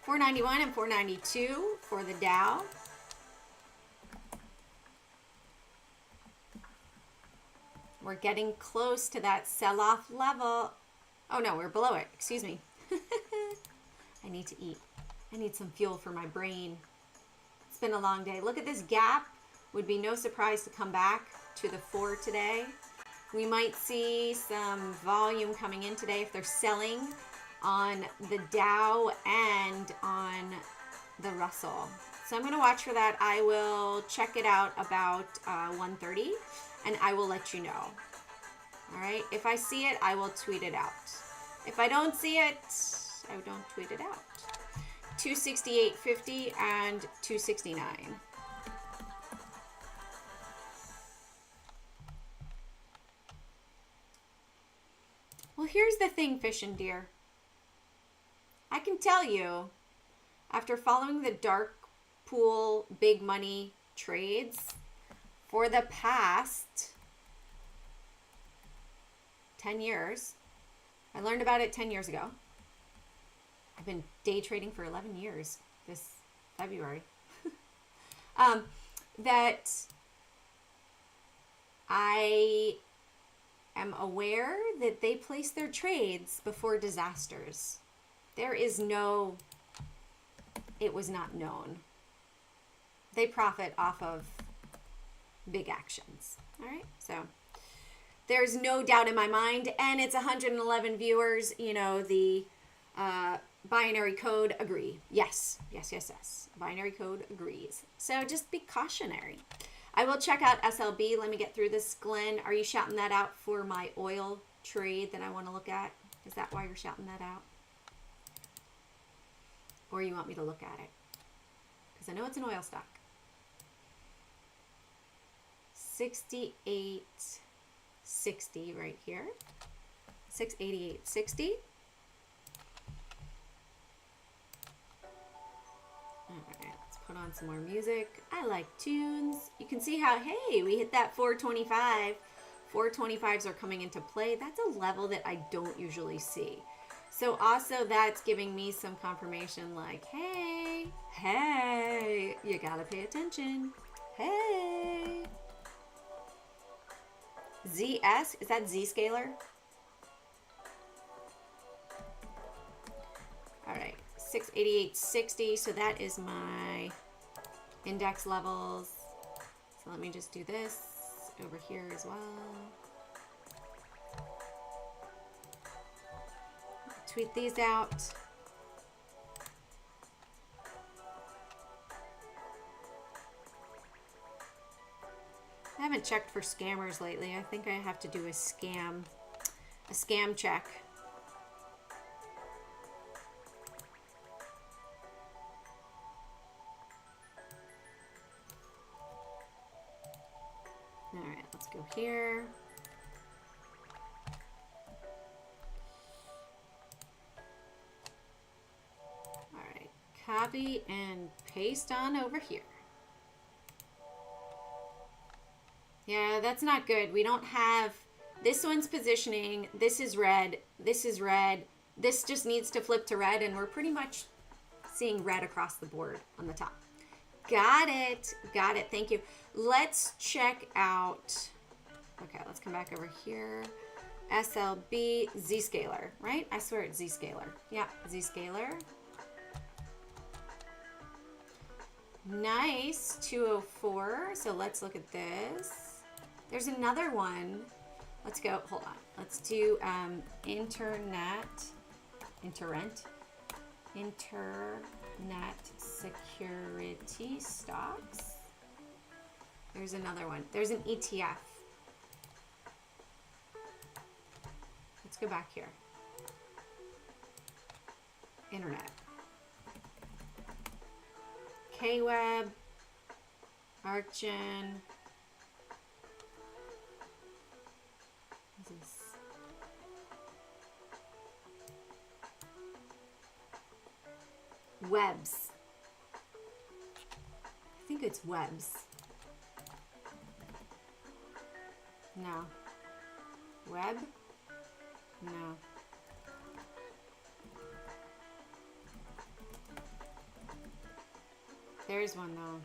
491 and 492 for the Dow. We're getting close to that sell-off level. Oh no, we're below it. Excuse me. I need to eat. I need some fuel for my brain. It's been a long day. Look at this gap. Would be no surprise to come back to the 4 today. We might see some volume coming in today if they're selling on the Dow and on the Russell. So I'm going to watch for that. I will check it out about 1:30 and I will let you know. All right. If I see it, I will tweet it out. If I don't see it, I don't tweet it out. 268.50 and 269. Well, here's the thing, Fish and Deer. I can tell you After following the dark pool big money trades for the past 10 years, I learned about it 10 years ago. I've been day trading for 11 years this February. That I am aware that they place their trades before disasters. There is no, it was not known. They profit off of big actions. All right, so there's no doubt in my mind, and it's 111 viewers. You know, the binary code agree. Yes. Binary code agrees. So just be cautionary. I will check out SLB. Let me get through this. Glenn, are you shouting that out for my oil trade that I want to look at? Is that why you're shouting that out? Or you want me to look at it? Because I know it's an oil stock. 68.60 right here. 688.60. All right, let's put on some more music. I like tunes. You can see how, hey, we hit that 425. 425s are coming into play. That's a level that I don't usually see. So also that's giving me some confirmation like, hey, you gotta pay attention. Hey. ZS, is that Z-scaler? All right, 688.60, so that is my index levels. So let me just do this over here as well. Tweet these out. I haven't checked for scammers lately. I think I have to do a scam check. All right, let's go here. All right, copy and paste on over here. Yeah, that's not good. We don't have, this one's positioning, this is red, this is red, this just needs to flip to red, and we're pretty much seeing red across the board on the top. Got it, thank you. Let's check out, okay, let's come back over here. SLB, Z-scaler, right? I swear it's Z-scaler. Yeah, Z-scaler. Nice, 204, so let's look at this. There's another one. Let's go, hold on. Let's do internet security stocks. There's another one. There's an ETF. Let's go back here. Internet. KWeb, ArcGen. Webs. I think it's Webs. No. Web? No. There's one though.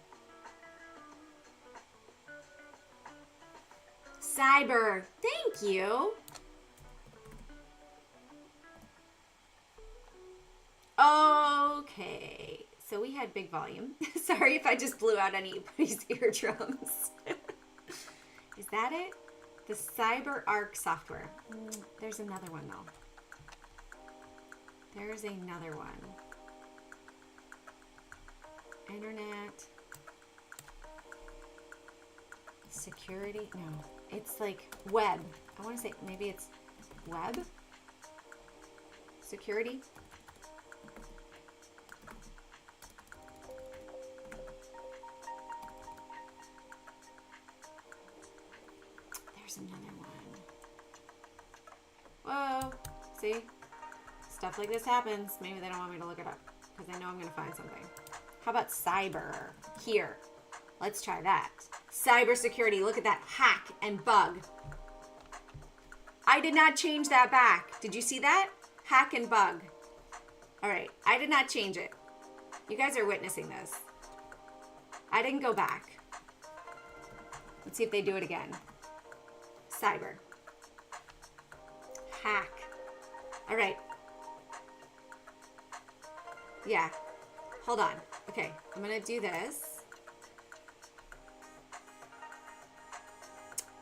Cyber. Thank you. Okay, so we had big volume. Sorry if I just blew out anybody's eardrums. Is that it? The CyberArk software. There's another one though. There's another one. Internet. Security? No, it's like web. I want to say maybe it's web. Security. Another one. Whoa, see? Stuff like this happens. Maybe they don't want me to look it up. because I know I'm going to find something. How about cyber? Here. Let's try that. Cybersecurity. Look at that. Hack and bug. I did not change that back. Did you see that? Hack and bug. All right. I did not change it. You guys are witnessing this. I didn't go back. Let's see if they do it again. Cyber. Hack. All right. Yeah. Hold on. Okay. I'm going to do this.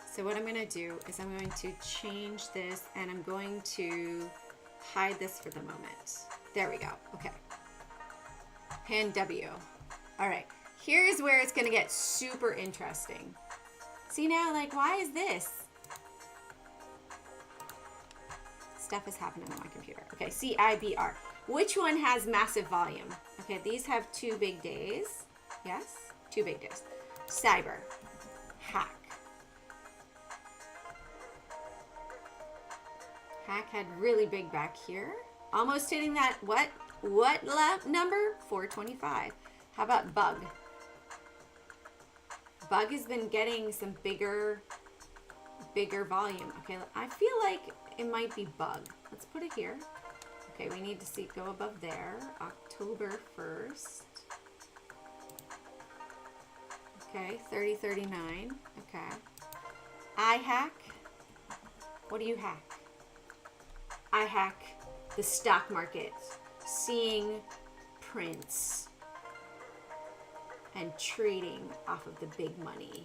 So what I'm going to do is I'm going to change this and I'm going to hide this for the moment. There we go. Okay. Hand W. All right. Here's where it's going to get super interesting. See now, like, why is this? Stuff is happening on my computer. Okay, CIBR. Which one has massive volume? Okay, these have 2 big days. Yes, 2 big days. Cyber. Hack. Hack had really big back here. Almost hitting that, what number? 425. How about bug? Bug has been getting some bigger volume. Okay, I feel like it might be bug. Let's put it here. Okay, we need to see go above there. October 1st. Okay, 3039. Okay. I hack. What do you hack? I hack the stock market, seeing prints and trading off of the big money.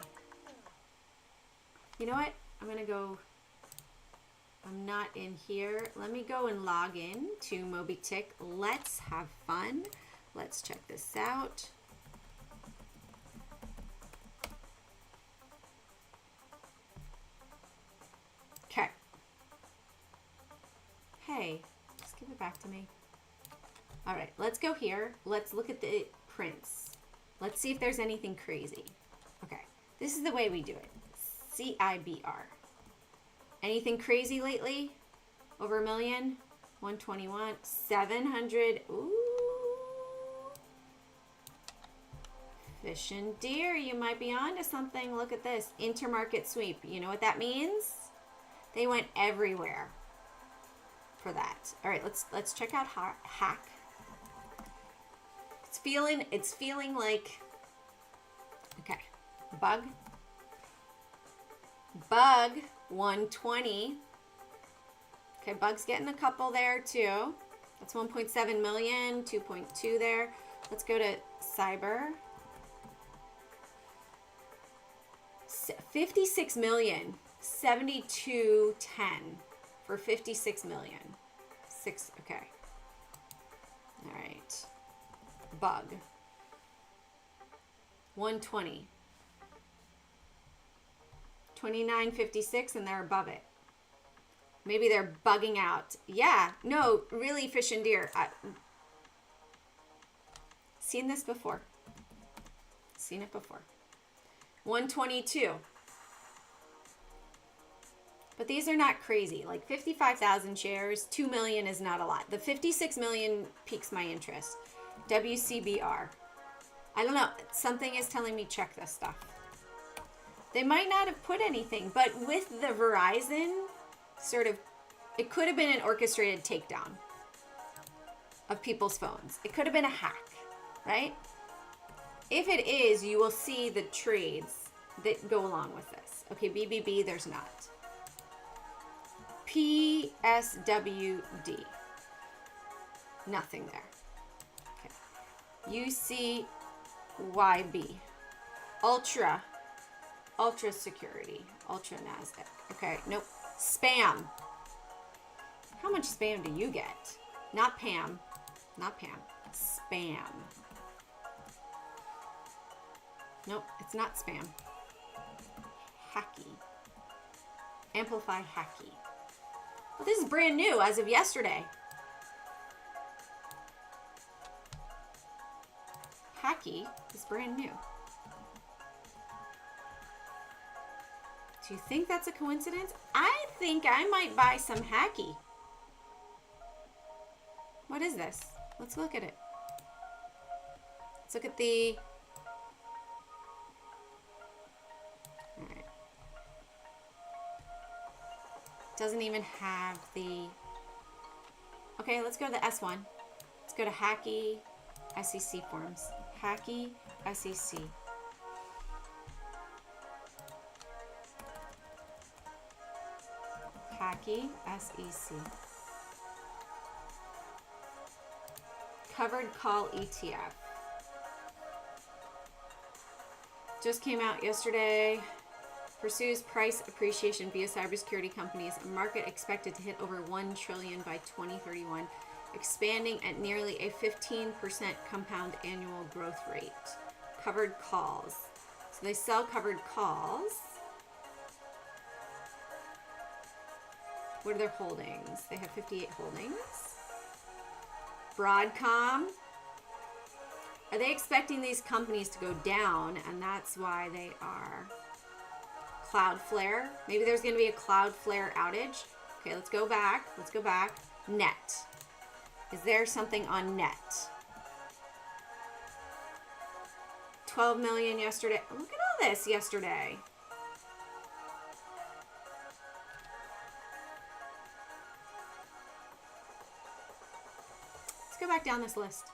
You know what? I'm gonna go, I'm not in here. Let me go and log in to Moby Tick. Let's have fun. Let's check this out. Okay. Hey, just give it back to me. All right, let's go here. Let's look at the prints. Let's see if there's anything crazy. Okay, this is the way we do it. CIBR. Anything crazy lately? Over 1 million? 121, 700. Ooh. Fish and deer, you might be onto something. Look at this. Intermarket sweep. You know what that means? They went everywhere for that. All right, let's check out hack. It's feeling like, okay, bug 120. Okay, bug's getting a couple there too. That's 1.7 million, 2.2 there. Let's go to cyber. 56 million, 7210 for 56 million. Okay. All right. Bug. 120. 29.56 and they're above it. Maybe they're bugging out. Yeah, no, really fish and deer. Seen this before. Seen it before. 122. But these are not crazy. Like 55,000 shares, 2 million is not a lot. The 56 million piques my interest. WCBR. I don't know. Something is telling me check this stuff. They might not have put anything, but with the Verizon sort of, it could have been an orchestrated takedown of people's phones. It could have been a hack, right? If it is, you will see the trades that go along with this. Okay, BBB, there's not. PSWD. Nothing there. Okay. UCYB. Ultra security. Ultra NASDAQ. Okay, nope. Spam. How much spam do you get? Not Pam. Not Pam. Spam. Nope, it's not spam. Hacky. Amplify hacky. Well, this is brand new as of yesterday. Hacky is brand new. Do you think that's a coincidence? I think I might buy some hacky. What is this? Let's look at it. Let's look at the, all right. Doesn't even have the, okay, let's go to the S1. Let's go to Hacky SEC forms. Hacky SEC. Hacky SEC. Covered call ETF. Just came out yesterday. Pursues price appreciation via cybersecurity companies. A market expected to hit over $1 trillion by 2031, expanding at nearly a 15% compound annual growth rate. Covered calls. So they sell covered calls. What are their holdings? They have 58 holdings. Broadcom. Are they expecting these companies to go down, and that's why they are? Cloudflare. Maybe there's going to be a Cloudflare outage. Okay, let's go back. Let's go back. Net. Is there something on net? 12 million yesterday. Look at all this yesterday. Let's go back down this list.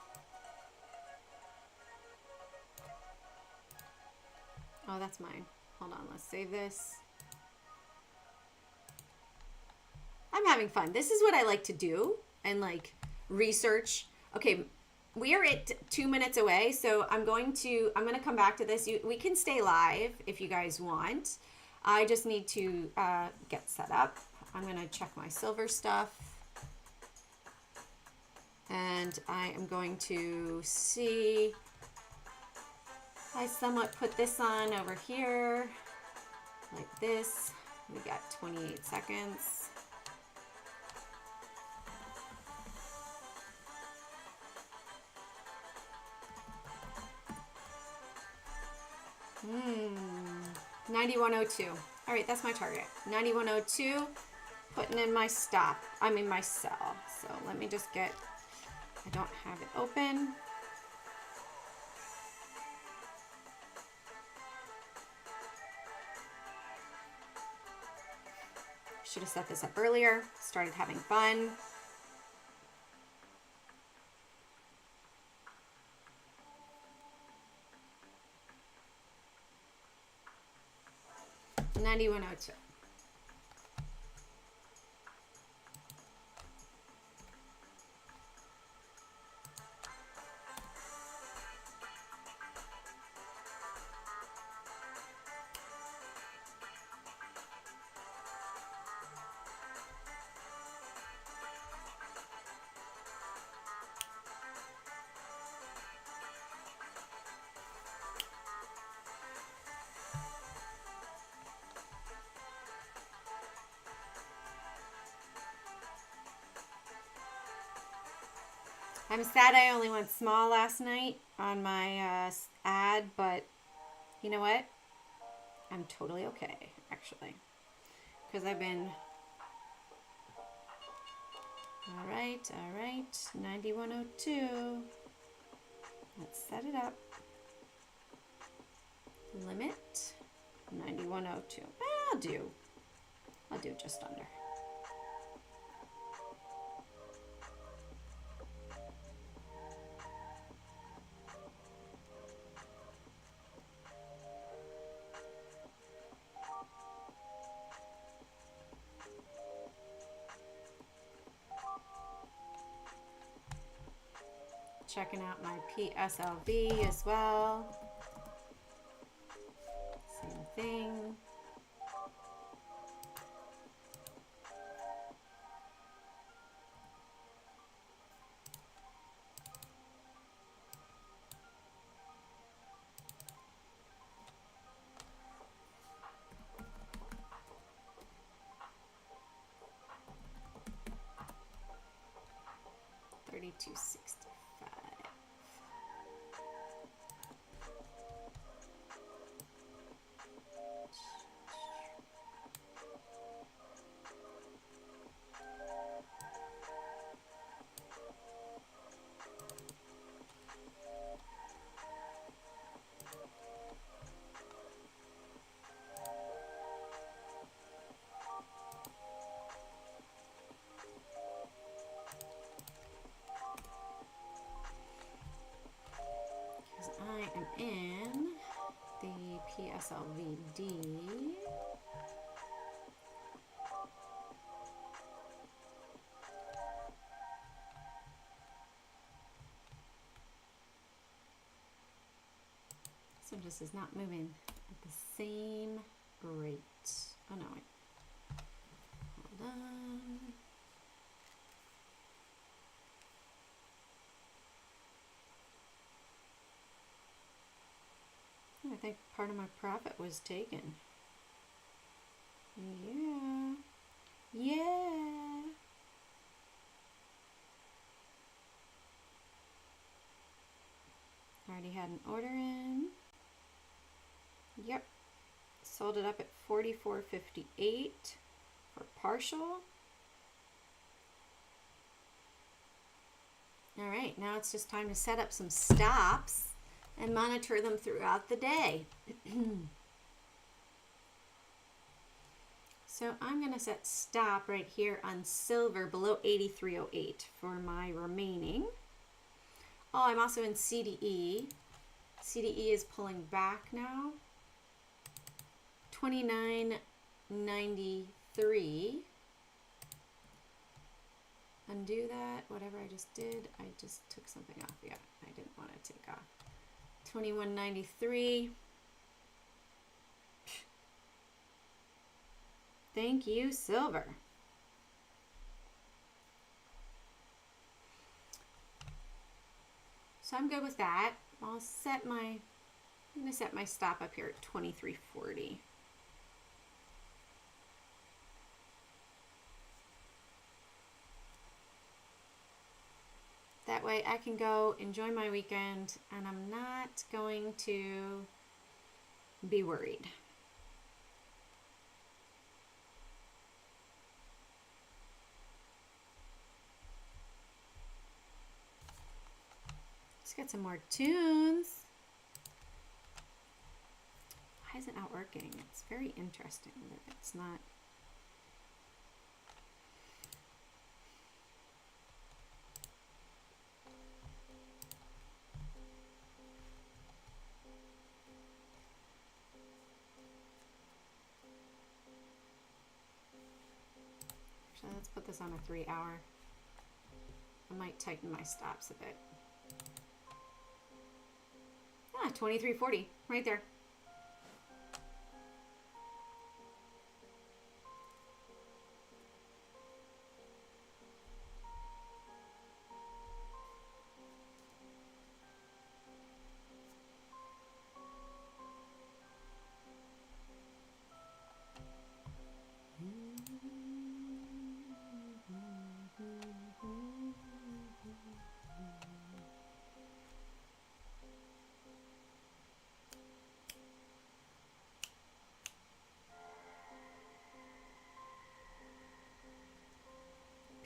Oh, that's mine. Hold on, let's save this. I'm having fun. This is what I like to do and like research. Okay, we are at 2 minutes away, so I'm gonna come back to this. We can stay live if you guys want. I just need to get set up. I'm gonna check my silver stuff. And I am going to see. I somewhat put this on over here, like this. We got 28 seconds. Hmm, 9102. All right, that's my target. 9102, putting in my stop. I'm in my sell. So let me just get, I don't have it open. Should have set this up earlier. Started having fun. $91.02. I'm sad I only went small last night on my ad, but you know what? I'm totally okay, actually, because I've been, all right, 9102. Let's set it up. Limit, 9102. I'll do just under. Checking out my PSLV as well. Same thing. $32.65. SLVD. So this is not moving at the same rate. Oh no, wait. Hold on. I think part of my profit was taken. Yeah. Yeah. Already had an order in. Yep. Sold it up at 44.58 for partial. All right, now it's just time to set up some stops and monitor them throughout the day. So I'm going to set stop right here on silver below 83.08 for my remaining. Oh, I'm also in CDE. CDE is pulling back now. 29.93. Undo that, whatever I just did. I just took something off. Yeah, I didn't want to take off. 21.93. Thank you, silver. So I'm good with that. I'm gonna set my stop up here at 23.40. That way I can go enjoy my weekend and I'm not going to be worried. Let's get some more tunes. Why is it not working? It's very interesting that it's not. Actually, let's put this on a 3 hour. I might tighten my stops a bit. Ah, 23.40, right there.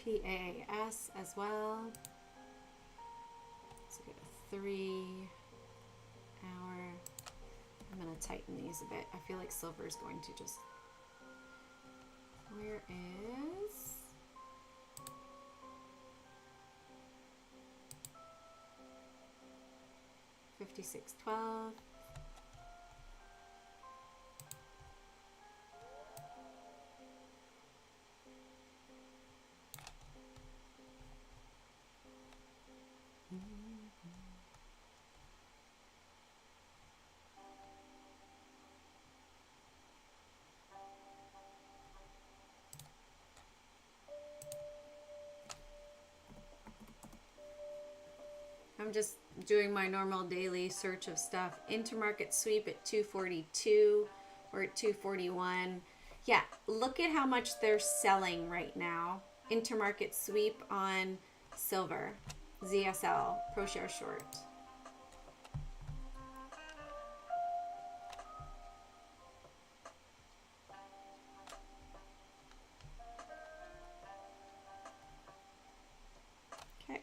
PAAS as well. Let's get a 3 hour. I'm going to tighten these a bit. I feel like silver is going to just. Where is 56.12? I'm just doing my normal daily search of stuff. Intermarket sweep at 242 or at 241. Yeah, look at how much they're selling right now. Intermarket sweep on silver, ZSL, ProShare short. Okay.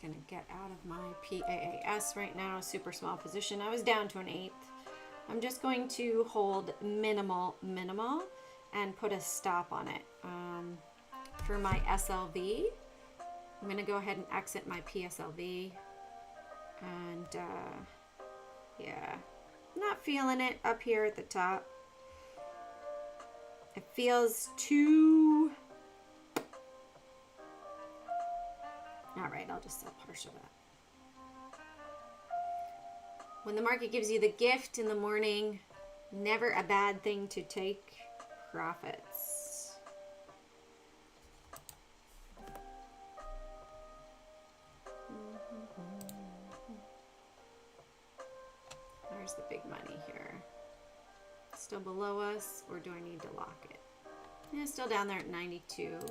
gonna get out of my PAAS right now, super small position. I was down to an eighth. I'm just going to hold minimal, and put a stop on it. For my SLV, I'm gonna go ahead and exit my PSLV. And yeah, not feeling it up here at the top. It feels too... All right, I'll just sell partial that. When the market gives you the gift in the morning, never a bad thing to take profits. There's the big money here. Still below us, or do I need to lock it? Yeah, still down there at 92. Okay.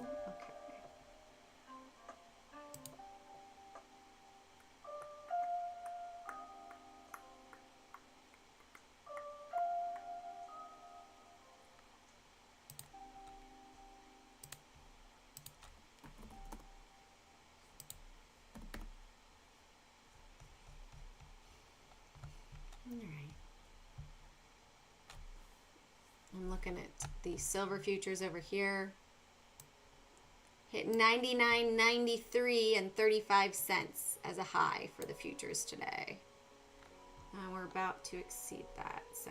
I'm looking at the silver futures over here. Hit 99.93 and 35 cents as a high for the futures today. We're about to exceed that, so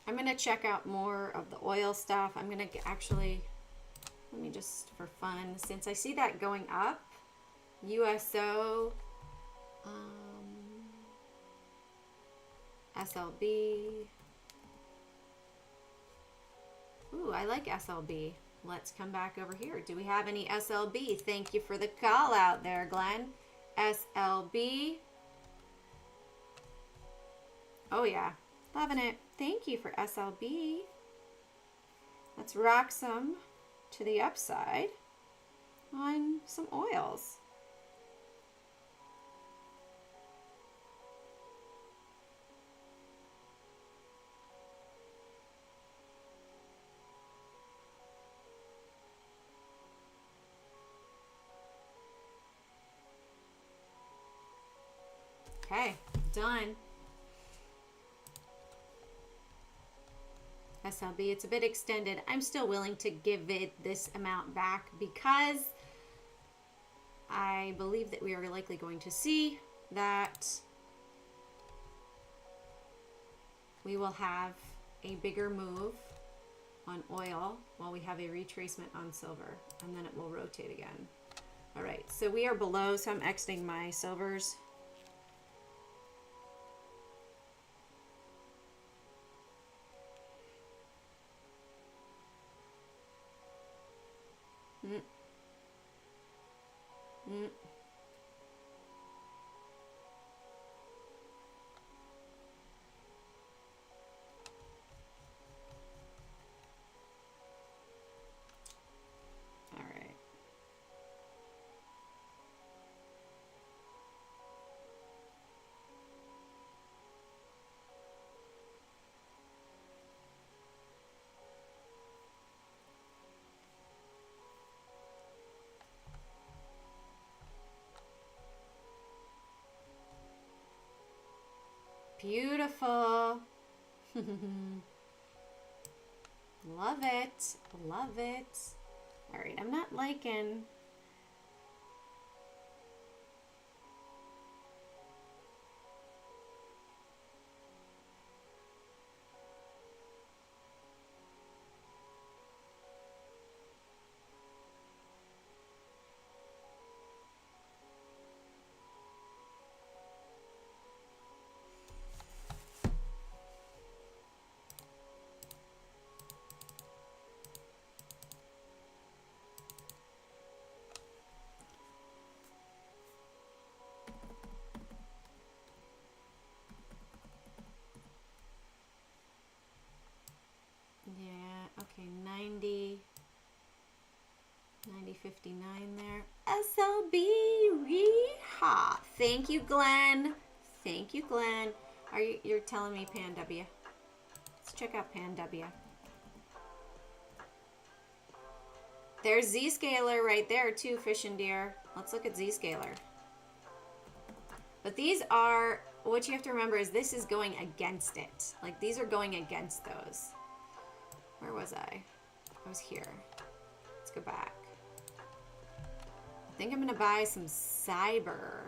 I'm going to check out more of the oil stuff. I'm going to actually, let me just for fun, since I see that going up, USO, SLB. Ooh, I like SLB. Let's come back over here. Do we have any SLB? Thank you for the call out there, Glenn. SLB. Oh yeah, loving it. Thank you for SLB. Let's rock some to the upside on some oils. Okay, done. SLB, it's a bit extended. I'm still willing to give it this amount back because I believe that we are likely going to see that we will have a bigger move on oil while we have a retracement on silver, and then it will rotate again. All right, so we are below, so I'm exiting my silvers. All right. Beautiful. Love it. Love it. All right, I'm not liking... Yeah, okay, 90.59 there. SLB, yeehaw. Thank you, Glenn. Thank you, Glenn. You're telling me Pan W? Let's check out Pan W. There's Z-scaler right there too, fish and deer. Let's look at Z-scaler. But these are, what you have to remember is this is going against it. Like these are going against those. Where was I? I was here. Let's go back. I think I'm gonna buy some cyber.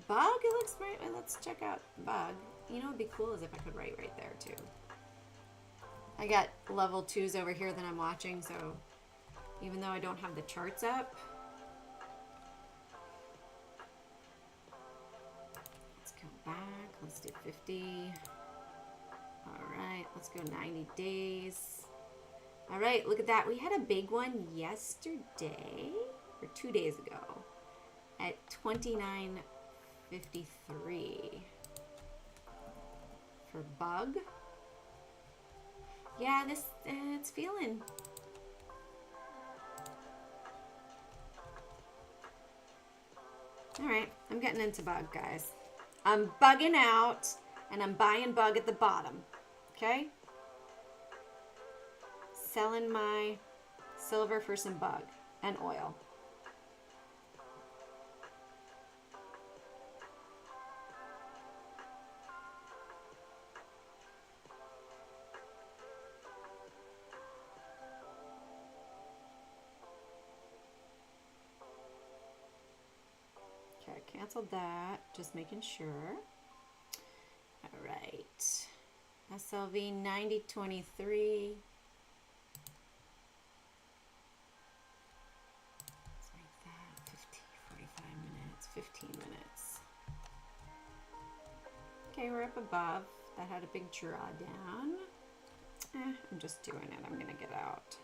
Bug, it looks right. Let's check out bug. You know what'd be cool is if I could write right there too. I got level 2s over here that I'm watching, so even though I don't have the charts up. Let's go back. Let's do 50. All right, let's go 90 days. All right, look at that. We had a big one yesterday, or 2 days ago, at 29.53 for bug. Yeah, this it's feeling. All right, I'm getting into bug, guys. I'm bugging out, and I'm buying bug at the bottom. Okay. Selling my silver for some bug and oil. Okay, I canceled that. Just making sure. All right. SLV 9023. Let's make that 50, 45 minutes, 15 minutes. Okay, we're up above. That had a big drawdown. I'm just doing it. I'm gonna get out.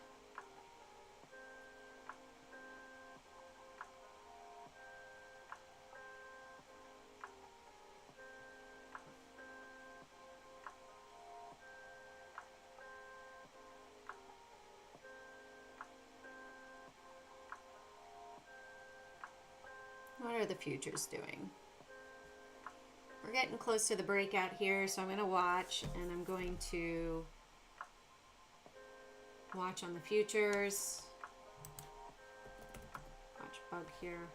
What are the futures doing? We're getting close to the breakout here, so I'm going to watch, and I'm going to watch on the futures. Watch bug here.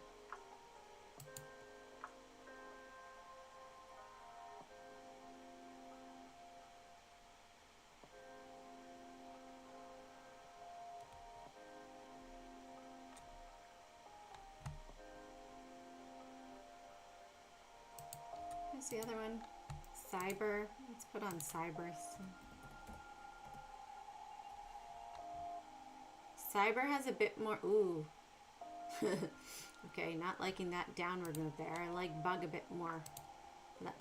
Here's the other one. Cyber. Let's put on cyber. Cyber has a bit more. Ooh. Okay, not liking that downward move there. I like bug a bit more.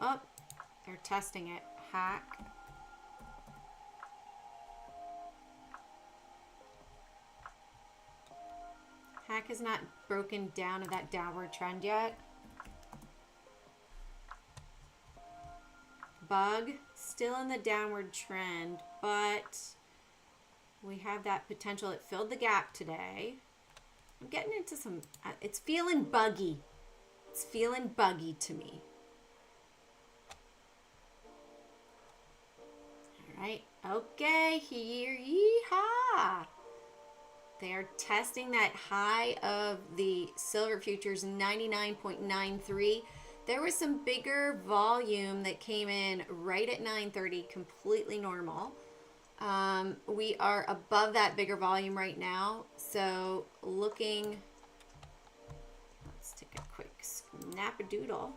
Oh, they're testing it. Hack. Hack has not broken down of that downward trend yet. Bug still in the downward trend, but we have that potential. It filled the gap today. I'm getting into some, it's feeling buggy. It's feeling buggy to me. All right. Okay. Here, yeehaw. They are testing that high of the silver futures, 99.93. There was some bigger volume that came in right at 9:30, completely normal. We are above that bigger volume right now. So looking, let's take a quick snap-a-doodle.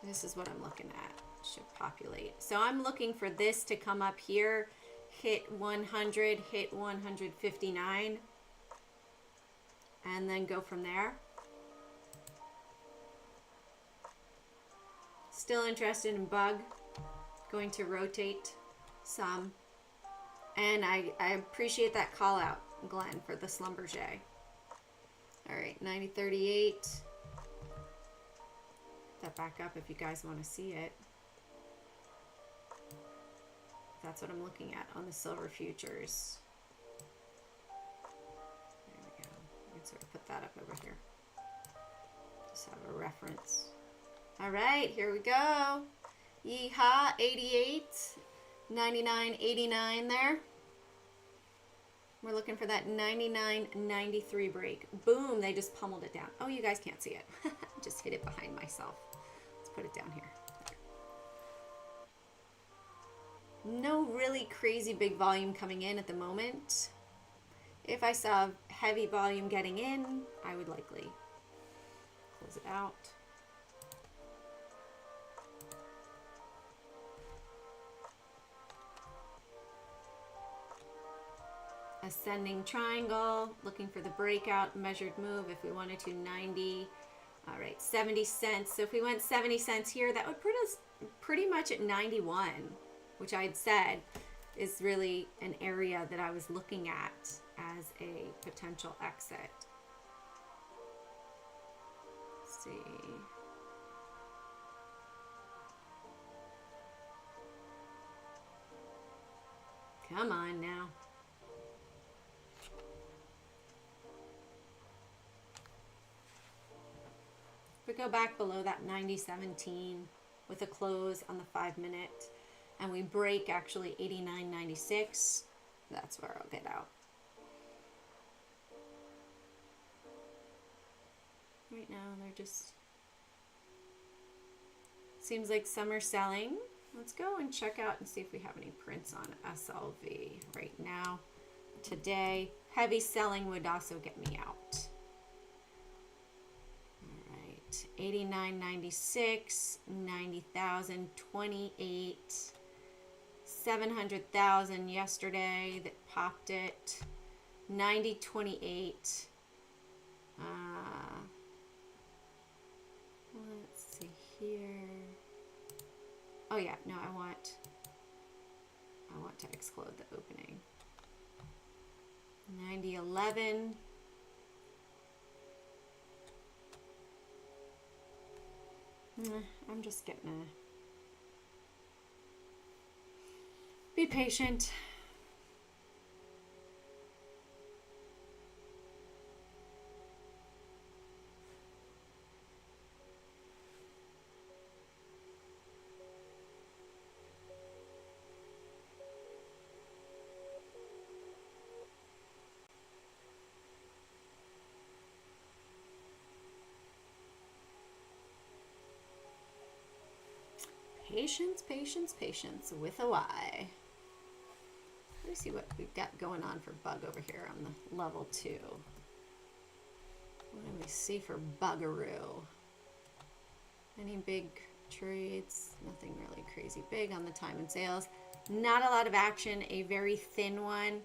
This is what I'm looking at. Should populate. So I'm looking for this to come up here, hit 100, hit 159, and then go from there. Still interested in bug. Going to rotate some. And I appreciate that call out, Glenn, for the Schlumberger. All right, 9038. That back up if you guys want to see it. That's what I'm looking at on the silver futures. There we go. I can sort of put that up over here. Just have a reference. All right, here we go. Yeehaw, 88. 99.89 there. We're looking for that 99.93 break. Boom, they just pummeled it down. Oh, you guys can't see it. Just hit it behind myself. Let's put it down here. No really crazy big volume coming in at the moment. If I saw heavy volume getting in, I would likely close it out. Ascending triangle, looking for the breakout measured move if we wanted to 90. All right, 70 cents. So if we went 70 cents here, that would put us pretty much at 91, which I had said is really an area that I was looking at as a potential exit. Let's see. Come on now. If we go back below that 90.17 with a close on the 5-minute and we break actually 89.96, that's where I'll get out. Right now they're just, seems like some are selling. Let's go and check out and see if we have any prints on SLV right now. Today, heavy selling would also get me out. 89.96, 90,000, 28, 700,000 yesterday that popped it, 90.28. Let's see here. Oh yeah, no, I want to exclude the opening. 90.11. I'm just getting to be patient. Patience, patience, patience with a Y. Let me see what we've got going on for bug over here on the level 2. What do we see for buggeroo? Any big trades? Nothing really crazy big on the time and sales. Not a lot of action, a very thin one.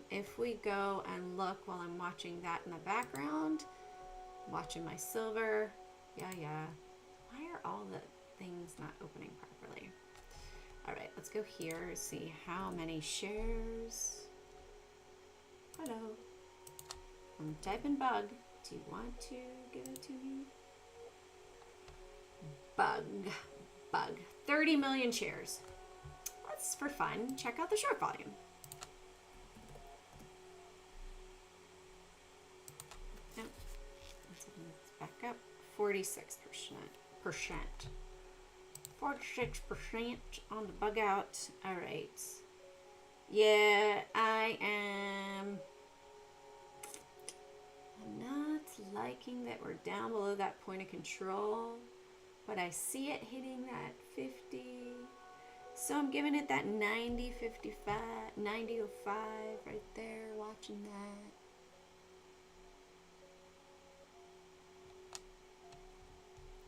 If we go and look while I'm watching that in the background, watching my silver. Yeah. Why are all the things not opening properly? All right, let's go here, see how many shares. Hello. I'm typing bug. Do you want to give it to me? Bug. 30 million shares. That's for fun. Check out the short volume. Yep. Let's back up. 46%. 46% on the bug out. All right. Yeah, I'm not liking that we're down below that point of control, but I see it hitting that 50. So I'm giving it that 90.55, 90.05 right there, watching that.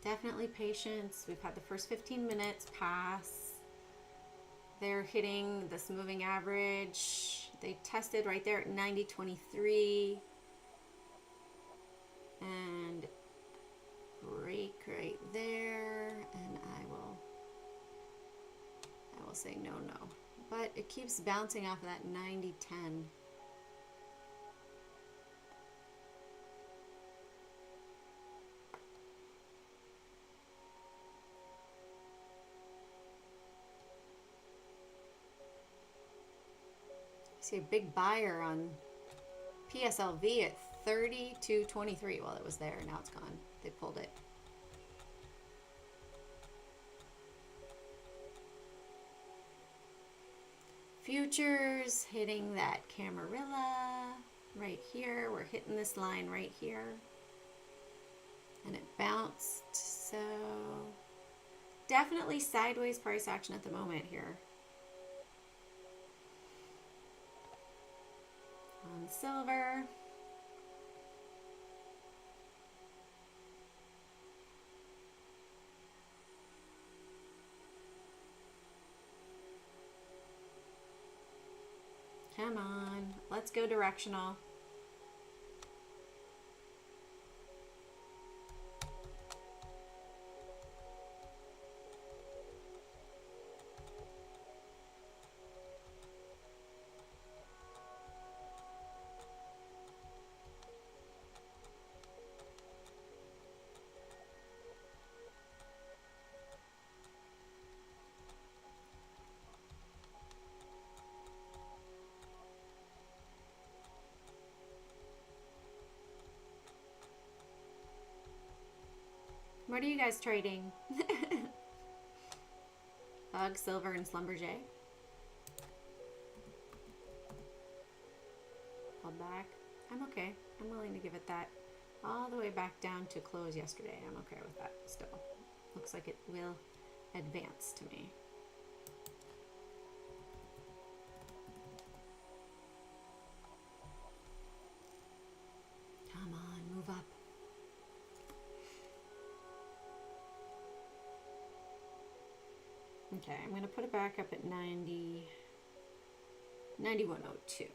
Definitely patience. We've had the first 15 minutes pass. They're hitting this moving average. They tested right there at 90.23. And break right there. And I will say no. But it keeps bouncing off of that 90.10. See a big buyer on PSLV at 32.23. Well, it was there. Now it's gone. They pulled it. Futures hitting that Camarilla right here. We're hitting this line right here. And it bounced, so definitely sideways price action at the moment here. On silver. Come on, let's go directional. What are you guys trading? Bug, silver, and Slumberjay. Pulled back. I'm okay. I'm willing to give it that. All the way back down to close yesterday. I'm okay with that still. Looks like it will advance to me. Come on, move up. Okay, I'm going to put it back up at 91.02.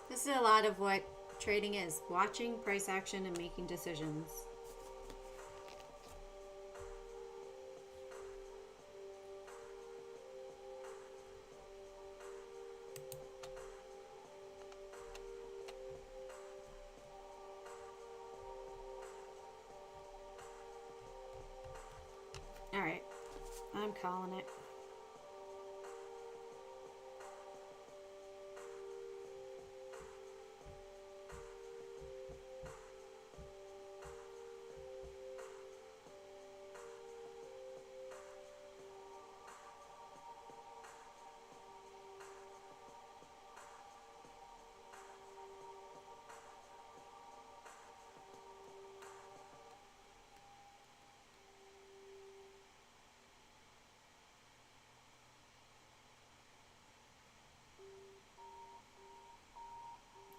This is a lot of what trading is. Watching price action and making decisions. All right, I'm calling it.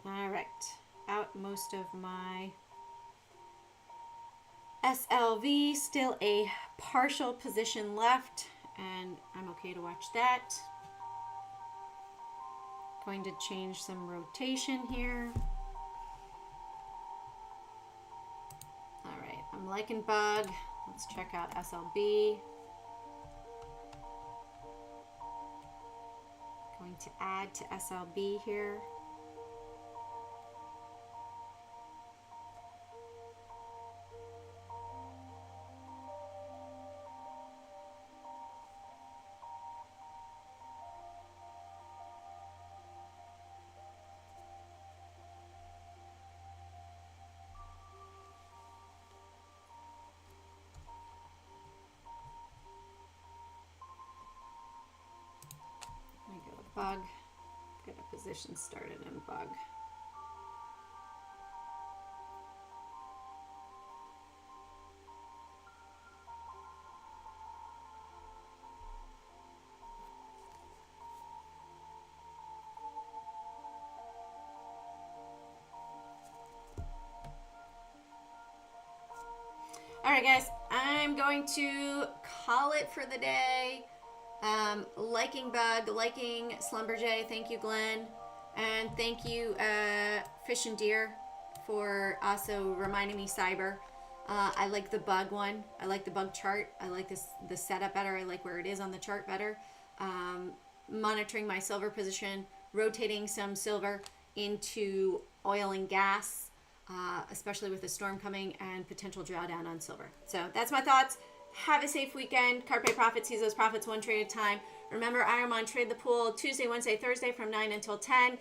All right, out most of my SLV, still a partial position left, and I'm okay to watch that. Going to change some rotation here. All right, I'm liking bug. Let's check out SLB. Going to add to SLB here. Bug. Get a position started in bug. All right, guys, I'm going to call it for the day. Liking Bug, liking Slumberjay. Thank you, Glenn. And thank you, Fish and Deer, for also reminding me Cyber. I like the bug one. I like the bug chart. I like the setup better. I like where it is on the chart better. Monitoring my silver position, rotating some silver into oil and gas, especially with the storm coming and potential drawdown on silver. So that's my thoughts. Have a safe weekend. Carpe profits. Seize those profits one trade at a time. Remember, I am on Trade the Pool Tuesday, Wednesday, Thursday from 9 until 10.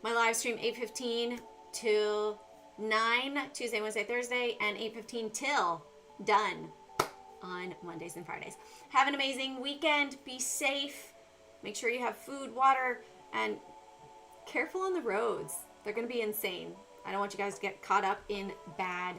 My live stream 8:15 till 9 Tuesday, Wednesday, Thursday, and 8:15 till done on Mondays and Fridays. Have an amazing weekend. Be safe. Make sure you have food, water, and careful on the roads. They're going to be insane. I don't want you guys to get caught up in bad